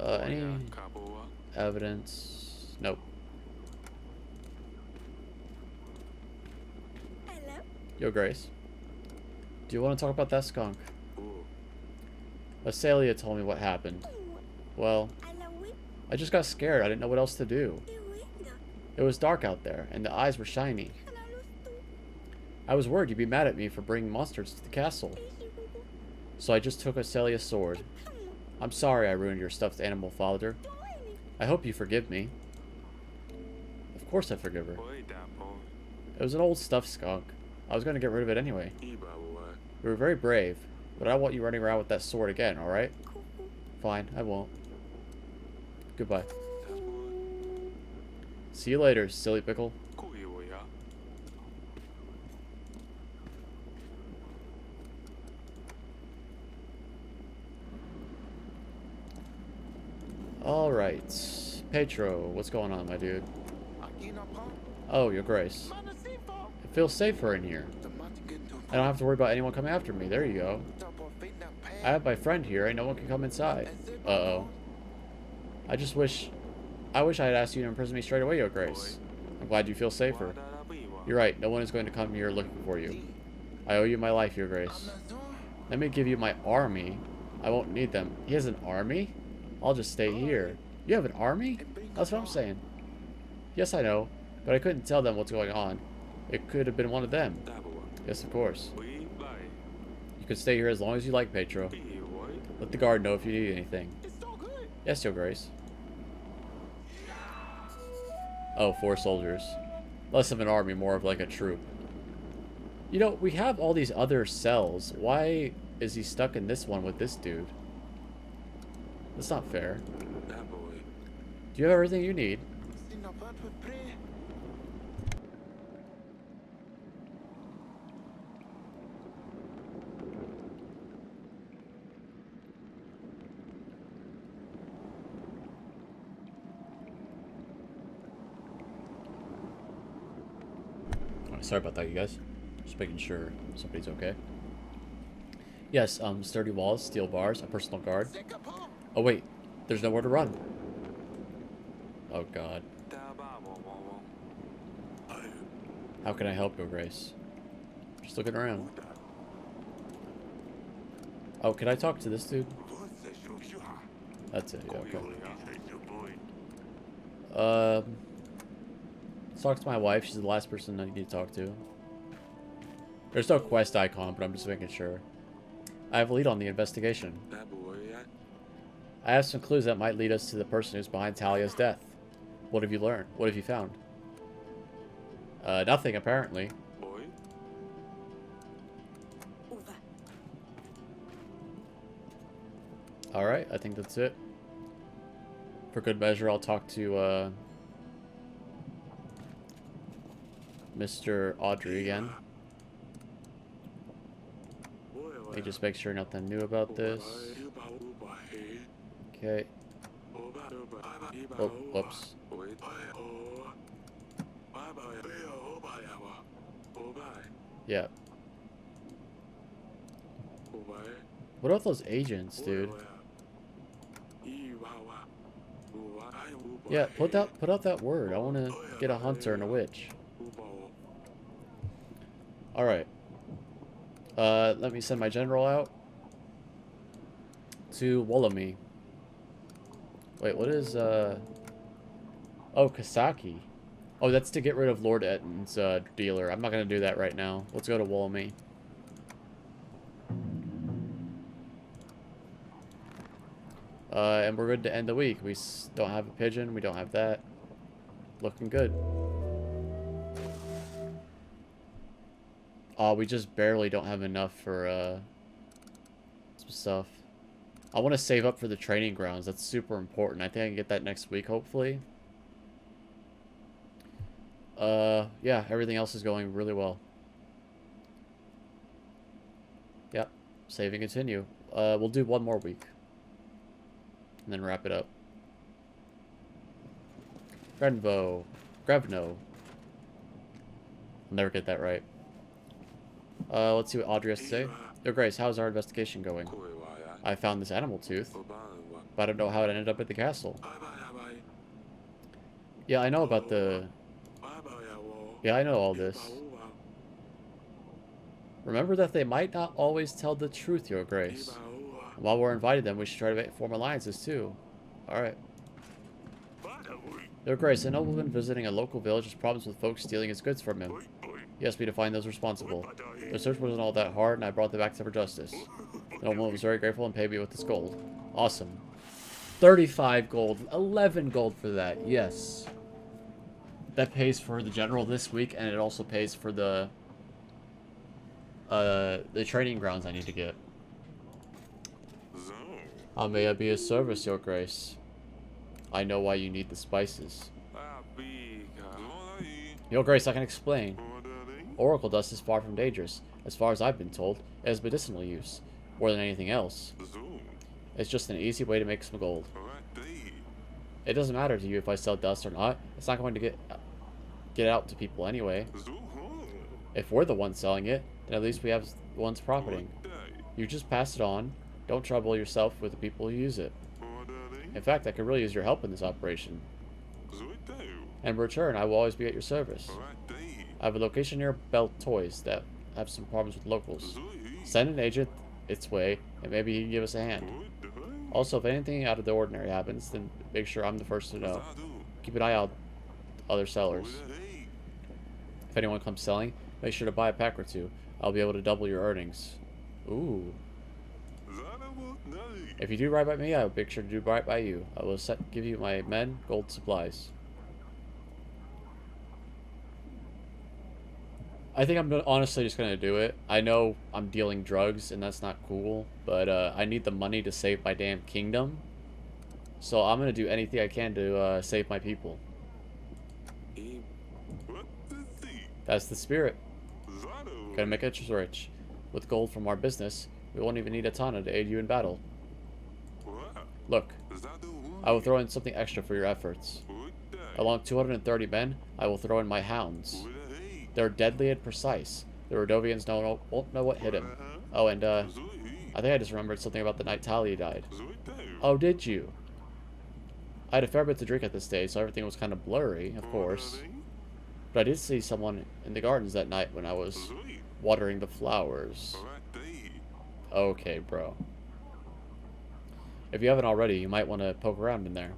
Any evidence? Nope. Yo, Grace. Do you want to talk about that skunk? Asalia told me what happened. Well, I just got scared. I didn't know what else to do. It was dark out there, and the eyes were shiny. I was worried you'd be mad at me for bringing monsters to the castle. So I just took Asalia's sword. I'm sorry I ruined your stuffed animal, father. I hope you forgive me. Of course I forgive her. It was an old stuffed skunk. I was going to get rid of it anyway. You were very brave, but I want you running around with that sword again, alright? Fine, I won't. Goodbye. See you later, silly pickle. Alright. Pedro, what's going on, my dude? Oh, your Grace. It feels safer in here. I don't have to worry about anyone coming after me. There you go. I have my friend here, and no one can come inside. Uh-oh. I wish I had asked you to imprison me straight away, Your Grace. I'm glad you feel safer. You're right, no one is going to come here looking for you. I owe you my life, Your Grace. Let me give you my army. I won't need them. He has an army? I'll just stay here. You have an army? That's what I'm saying. Yes, I know, but I couldn't tell them what's going on. It could have been one of them. Yes, of course. You can stay here as long as you like, Pedro. Let the guard know if you need anything. Yes, Your Grace. Oh, 4 soldiers. Less of an army, more of like a troop. You know, we have all these other cells. Why is he stuck in this one with this dude? That's not fair. Do you have everything you need? Sorry about that, you guys. Just making sure somebody's okay. Yes, sturdy walls, steel bars, a personal guard. Oh wait, there's nowhere to run. Oh god. How can I help you, Grace? Just looking around. Oh, can I talk to this dude? That's it, yeah, okay. Let's talk to my wife. She's the last person I need to talk to. There's no quest icon, but I'm just making sure. I have a lead on the investigation. I have some clues that might lead us to the person who's behind Talia's death. What have you learned? What have you found? Nothing, apparently. Alright, I think that's it. For good measure, I'll talk to, Mr. Audrey again. Let me just make sure nothing new about this. Okay. Oh, whoops. Yeah. What about those agents, dude? Yeah, put out that word. I want to get a hunter and a witch. All right. Let me send my general out to Wolomie. Wait, what is oh, Kasaki. Oh, that's to get rid of Lord Etton's dealer. I'm not gonna do that right now. Let's go to Wolomie. And we're good to end the week. We don't have a pigeon. We don't have that. Looking good. We just barely don't have enough for some stuff. I want to save up for the training grounds. That's super important. I think I can get that next week, hopefully. Yeah, everything else is going really well. Yep. Save and continue. We'll do one more week. And then wrap it up. Grenvo. Grevno. I'll never get that right. Let's see what Audrey has to say. Yo, Grace, how's our investigation going? I found this animal tooth, but I don't know how it ended up at the castle. Yeah, I know about the... Yeah, I know all this. Remember that they might not always tell the truth, Your Grace. While we're inviting them, we should try to form alliances, too. Alright. Your Grace, a nobleman visiting a local village has problems with folks stealing his goods from him. He asked me to find those responsible. The search wasn't all that hard, and I brought them back to for justice. The nobleman was very grateful and paid me with this gold. Awesome. 35 gold. 11 gold for that. Yes. That pays for the general this week, and it also pays for the training grounds I need to get. How may I be of service, Your Grace? I know why you need the spices. Your Grace, I can explain. Oracle dust is far from dangerous. As far as I've been told, it has medicinal use, more than anything else. It's just an easy way to make some gold. It doesn't matter to you if I sell dust or not. It's not going to get out to people anyway. If we're the ones selling it, then at least we have the ones profiting. You just pass it on. Don't trouble yourself with the people who use it. In fact, I could really use your help in this operation. In return, I will always be at your service. I have a location near Belt Toys that have some problems with locals. Send an agent its way, and maybe he can give us a hand. Also, if anything out of the ordinary happens, then make sure I'm the first to know. Keep an eye out other sellers. If anyone comes selling, make sure to buy a pack or two. I'll be able to double your earnings. Ooh. If you do right by me, I will make sure to do right by you. I will give you my men, gold supplies. I think I'm honestly just going to do it. I know I'm dealing drugs, and that's not cool, but I need the money to save my damn kingdom. So I'm going to do anything I can to save my people. That's the spirit. Gotta make us rich. With gold from our business, we won't even need a ton to aid you in battle. Look, I will throw in something extra for your efforts. Along 230 men, I will throw in my hounds. They're deadly and precise. The Rodovians won't know what hit him. Oh, and, I think I just remembered something about the night Talia died. Oh, did you? I had a fair bit to drink at this stage, so everything was kind of blurry, of course. But I did see someone in the gardens that night when I was watering the flowers. Okay, bro. If you haven't already, you might want to poke around in there.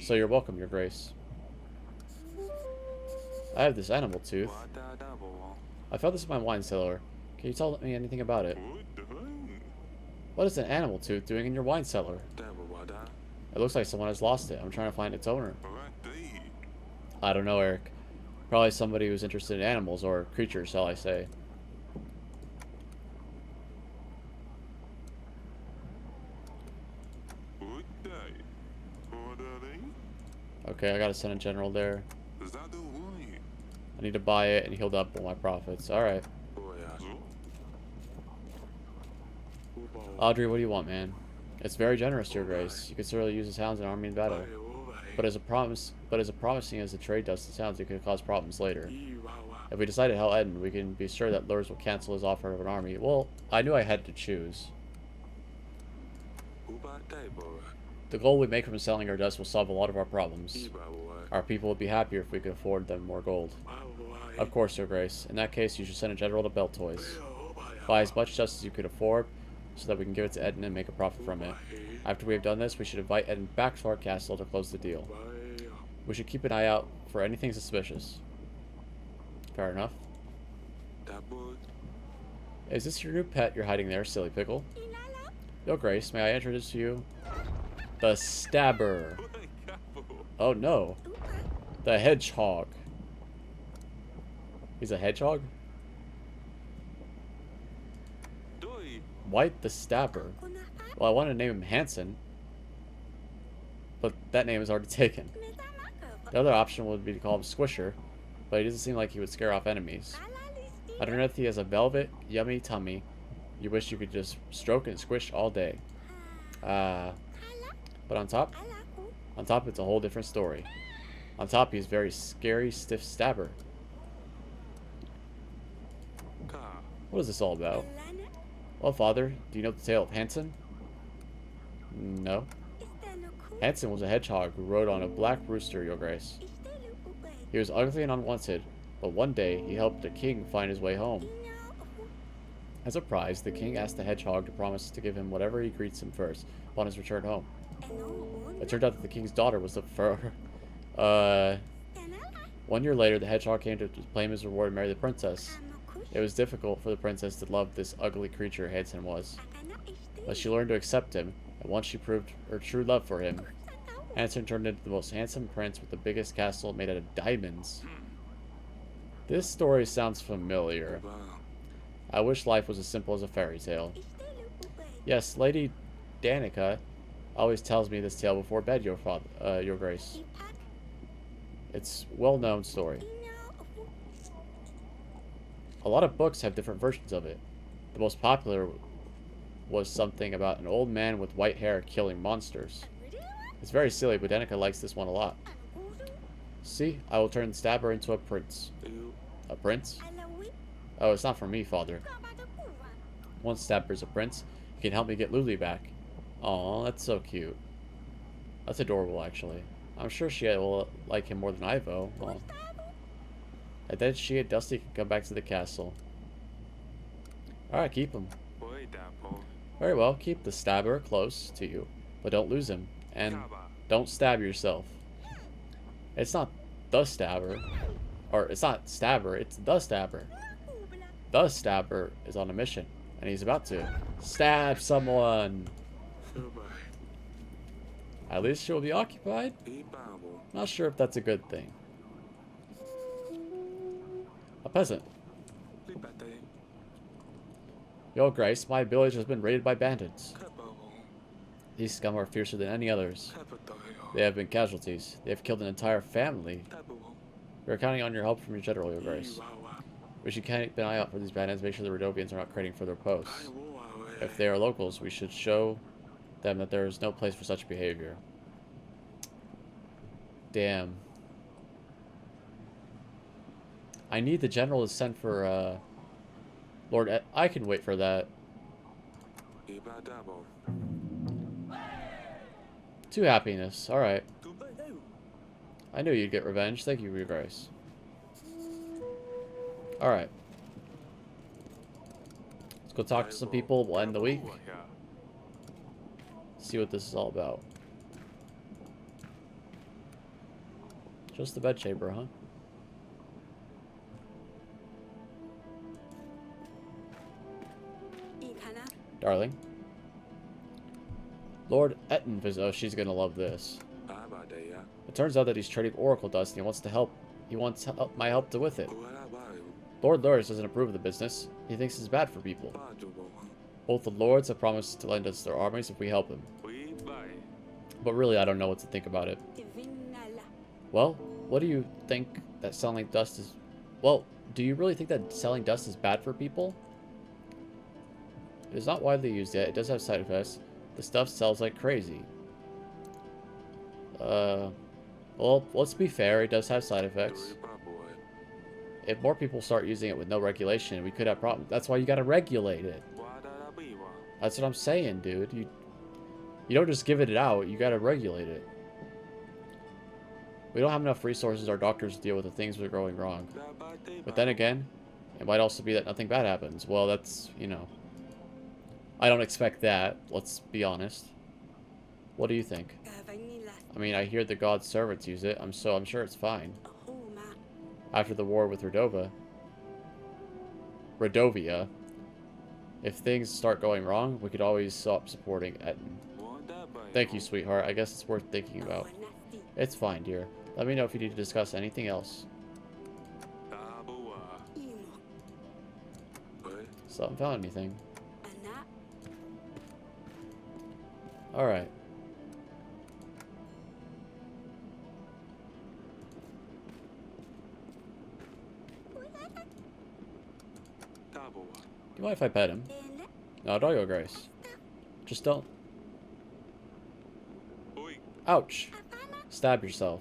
So you're welcome, Your Grace. I have this animal tooth. I found this in my wine cellar. Can you tell me anything about it? What is an animal tooth doing in your wine cellar? It looks like someone has lost it. I'm trying to find its owner. I don't know, Eric. Probably somebody who's interested in animals, or creatures, shall I say. Okay, I gotta send a general there. I need to buy it and he'll double my profits. Alright. Audrey, what do you want, man? It's very generous, Your Grace. You could certainly use his hounds in army in battle. But as promising as the trade does to sounds, it could cause problems later. If we decide how end, we can be sure that Lurs will cancel his offer of an army. Well, I knew I had to choose. The gold we make from selling our dust will solve a lot of our problems. Our people would be happier if we could afford them more gold. Of course, Your Grace. In that case, you should send a general to Bell Toys. Buy as much dust as you could afford, so that we can give it to Eden and make a profit from it. After we have done this, we should invite Eden back to our castle to close the deal. We should keep an eye out for anything suspicious. Fair enough. Is this your new pet you're hiding there, silly pickle? Your Grace, may I introduce to you? The Stabber. Oh no. The Hedgehog. He's a hedgehog? White the Stabber. Well, I wanted to name him Hanson, but that name is already taken. The other option would be to call him Squisher, but he doesn't seem like he would scare off enemies. Underneath he has a velvet, yummy tummy you wish you could just stroke and squish all day. But on top it's a whole different story. On top he's very scary, stiff stabber. What is this all about? Well, Father, do you know the tale of Hanson? No. Hanson was a hedgehog who rode on a black rooster, Your Grace. He was ugly and unwanted, but one day he helped the king find his way home. As a prize, the king asked the hedgehog to promise to give him whatever he greets him first upon his return home. It turned out that the king's daughter was the 1 year later, the hedgehog came to claim his reward and marry the princess. It was difficult for the princess to love this ugly creature Hanson was, but she learned to accept him, and once she proved her true love for him, Hanson turned into the most handsome prince with the biggest castle made out of diamonds. This story sounds familiar. I wish life was as simple as a fairy tale. Yes, Lady Danica always tells me this tale before bed, Your Grace. It's a well-known story. A lot of books have different versions of it. The most popular was something about an old man with white hair killing monsters. It's very silly, but Danica likes this one a lot. See, I will turn the Stabber into a prince. A prince? Oh, it's not for me, Father. Once Stabber's a prince, he can help me get Luli back. Aw, that's so cute. That's adorable, actually. I'm sure she will like him more than Ivo. Well, and then she and Dusty can come back to the castle. Alright, keep him. Very well, keep the Stabber close to you, but don't lose him. And don't stab yourself. It's not the Stabber. Or, it's not Stabber, it's the Stabber. The Stabber is on a mission, and he's about to stab someone. At least she'll be occupied. Not sure if that's a good thing. A peasant. Your Grace, my village has been raided by bandits. These scum are fiercer than any others. They have been casualties. They have killed an entire family. We are counting on your help from your general, Your Grace. We should keep an eye out for these bandits, make sure the Rodovians are not creating further posts. If they are locals, we should show them that there is no place for such behavior. Damn. I need the general to send for, Lord I can wait for that. 2 happiness. Alright. I knew you'd get revenge. Thank you, Your Grace. Alright. Let's go talk to some people. We'll end the week. See what this is all about. Just the bedchamber, huh? Darling. Lord Etten visits. Oh, she's gonna love this. It turns out that he's trading Oracle dust and he wants to help. He wants my help with it. Lord Loris doesn't approve of the business. He thinks it's bad for people. Both the lords have promised to lend us their armies if we help him. But really, I don't know what to think about it. Well, what do you think that selling dust is... Well, do you really think that selling dust is bad for people? It is not widely used yet. It does have side effects. The stuff sells like crazy. Well, let's be fair. It does have side effects. If more people start using it with no regulation, we could have problems. That's why you gotta regulate it. That's what I'm saying, dude. You don't just give it out. You gotta regulate it. We don't have enough resources or doctors to deal with the things that are going wrong. But then again, it might also be that nothing bad happens. Well, that's, you know... I don't expect that, let's be honest. What do you think? I mean, I hear the god's servants use it, I'm sure it's fine. After the war with Redovia, if things start going wrong, we could always stop supporting Etten. Thank you, sweetheart. I guess it's worth thinking about. It's fine, dear. Let me know if you need to discuss anything else. So I haven't found anything. Alright. Do you mind if I pet him? No, don't go, Grace. Just don't. Ouch. Stab yourself.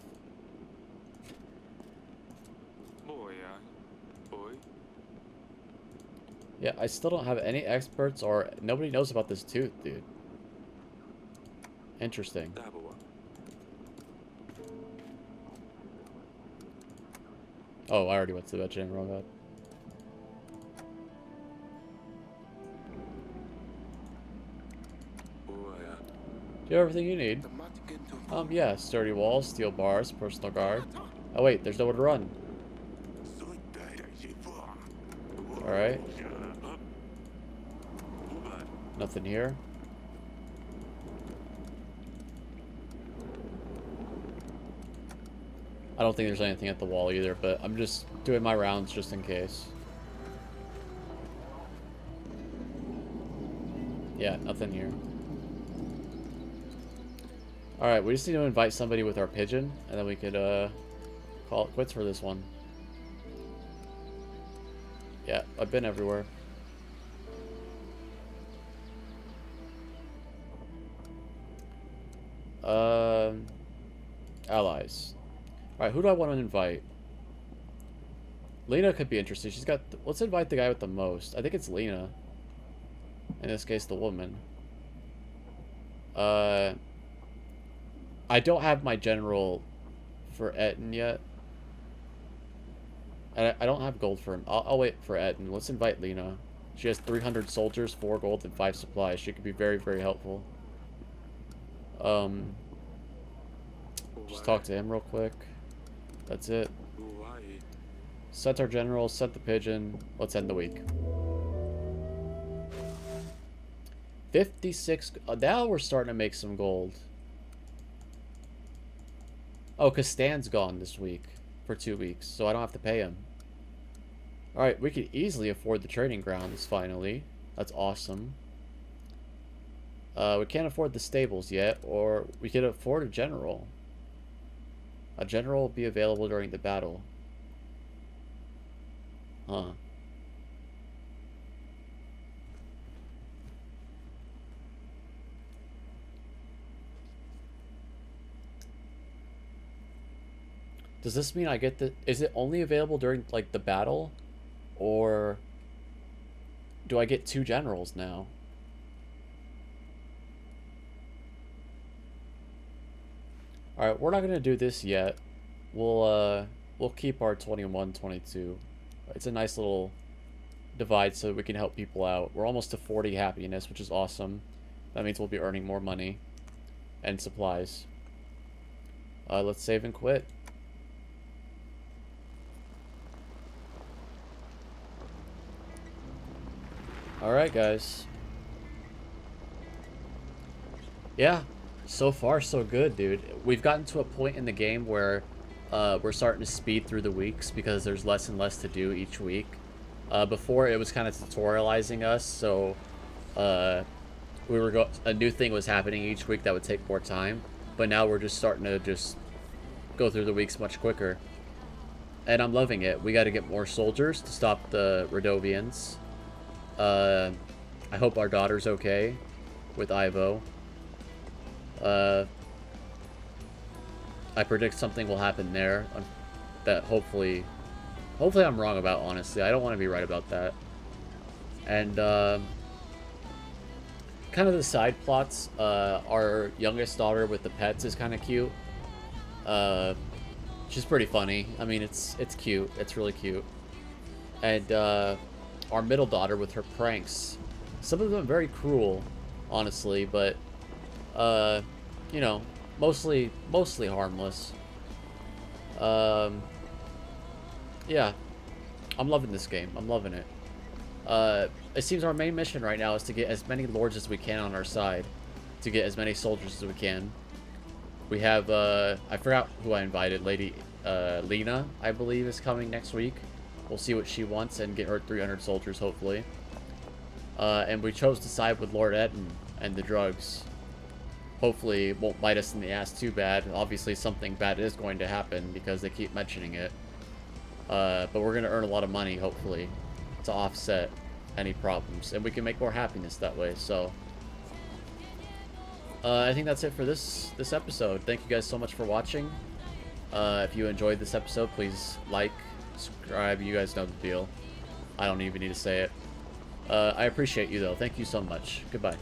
Yeah, I still don't have any experts or nobody knows about this tooth, dude. Interesting. Oh, I already went to the bedchamber, wrong bad. Do you have everything you need? Yeah, sturdy walls, steel bars, personal guard. Oh wait, there's nowhere to run. Alright. Nothing here. I don't think there's anything at the wall either, but I'm just doing my rounds just in case. Yeah, nothing here. Alright, we just need to invite somebody with our pigeon, and then we could call it quits for this one. Yeah, I've been everywhere. Allies. Alright, who do I want to invite? Lena could be interesting. She's got... Let's invite the guy with the most. I think it's Lena. In this case, the woman. I don't have my general for Etten yet. And I don't have gold for him. I'll wait for Etten. Let's invite Lena. She has 300 soldiers, 4 gold, and 5 supplies. She could be very, very helpful. Just talk to him real quick. That's it. Set our general, set the pigeon. Let's end the week. 56. Now we're starting to make some gold. Oh, because Stan's gone this week for 2 weeks, so I don't have to pay him. Alright, we could easily afford the trading grounds finally. That's awesome. We can't afford the stables yet, or we could afford a general. A general will be available during the battle. Huh. Does this mean I get the... Is it only available during, like, the battle? Or do I get 2 generals now? Alright, we're not going to do this yet. We'll keep our 21, 22. It's a nice little divide so we can help people out. We're almost to 40 happiness, which is awesome. That means we'll be earning more money and supplies. Let's save and quit. Alright, guys. Yeah, so far so good, dude. We've gotten to a point in the game where we're starting to speed through the weeks because there's less and less to do each week. Before, it was kind of tutorializing us, so a new thing was happening each week that would take more time. But now we're just starting to just go through the weeks much quicker. And I'm loving it. We got to get more soldiers to stop the Radovians. I hope our daughter's okay with Ivo. I predict something will happen there that hopefully I'm wrong about, honestly. I don't want to be right about that. And kind of the side plots, our youngest daughter with the pets is kind of cute. She's pretty funny. I mean, it's cute. It's really cute. And our middle daughter with her pranks. Some of them very cruel, honestly, but you know, mostly harmless. Yeah, I'm loving this game. I'm loving it. It seems our main mission right now is to get as many lords as we can on our side, to get as many soldiers as we can. We have I forgot who I invited. Lady Lena, I believe, is coming next week. We'll see what she wants and get her 300 soldiers, hopefully. And we chose to side with Lord Etten and the drugs. Hopefully it won't bite us in the ass too bad. Obviously something bad is going to happen because they keep mentioning it. But we're going to earn a lot of money, hopefully, to offset any problems. And we can make more happiness that way, so... I think that's it for this episode. Thank you guys so much for watching. If you enjoyed this episode, please like, subscribe. You guys know the deal. I don't even need to say it. I appreciate you, though. Thank you so much. Goodbye.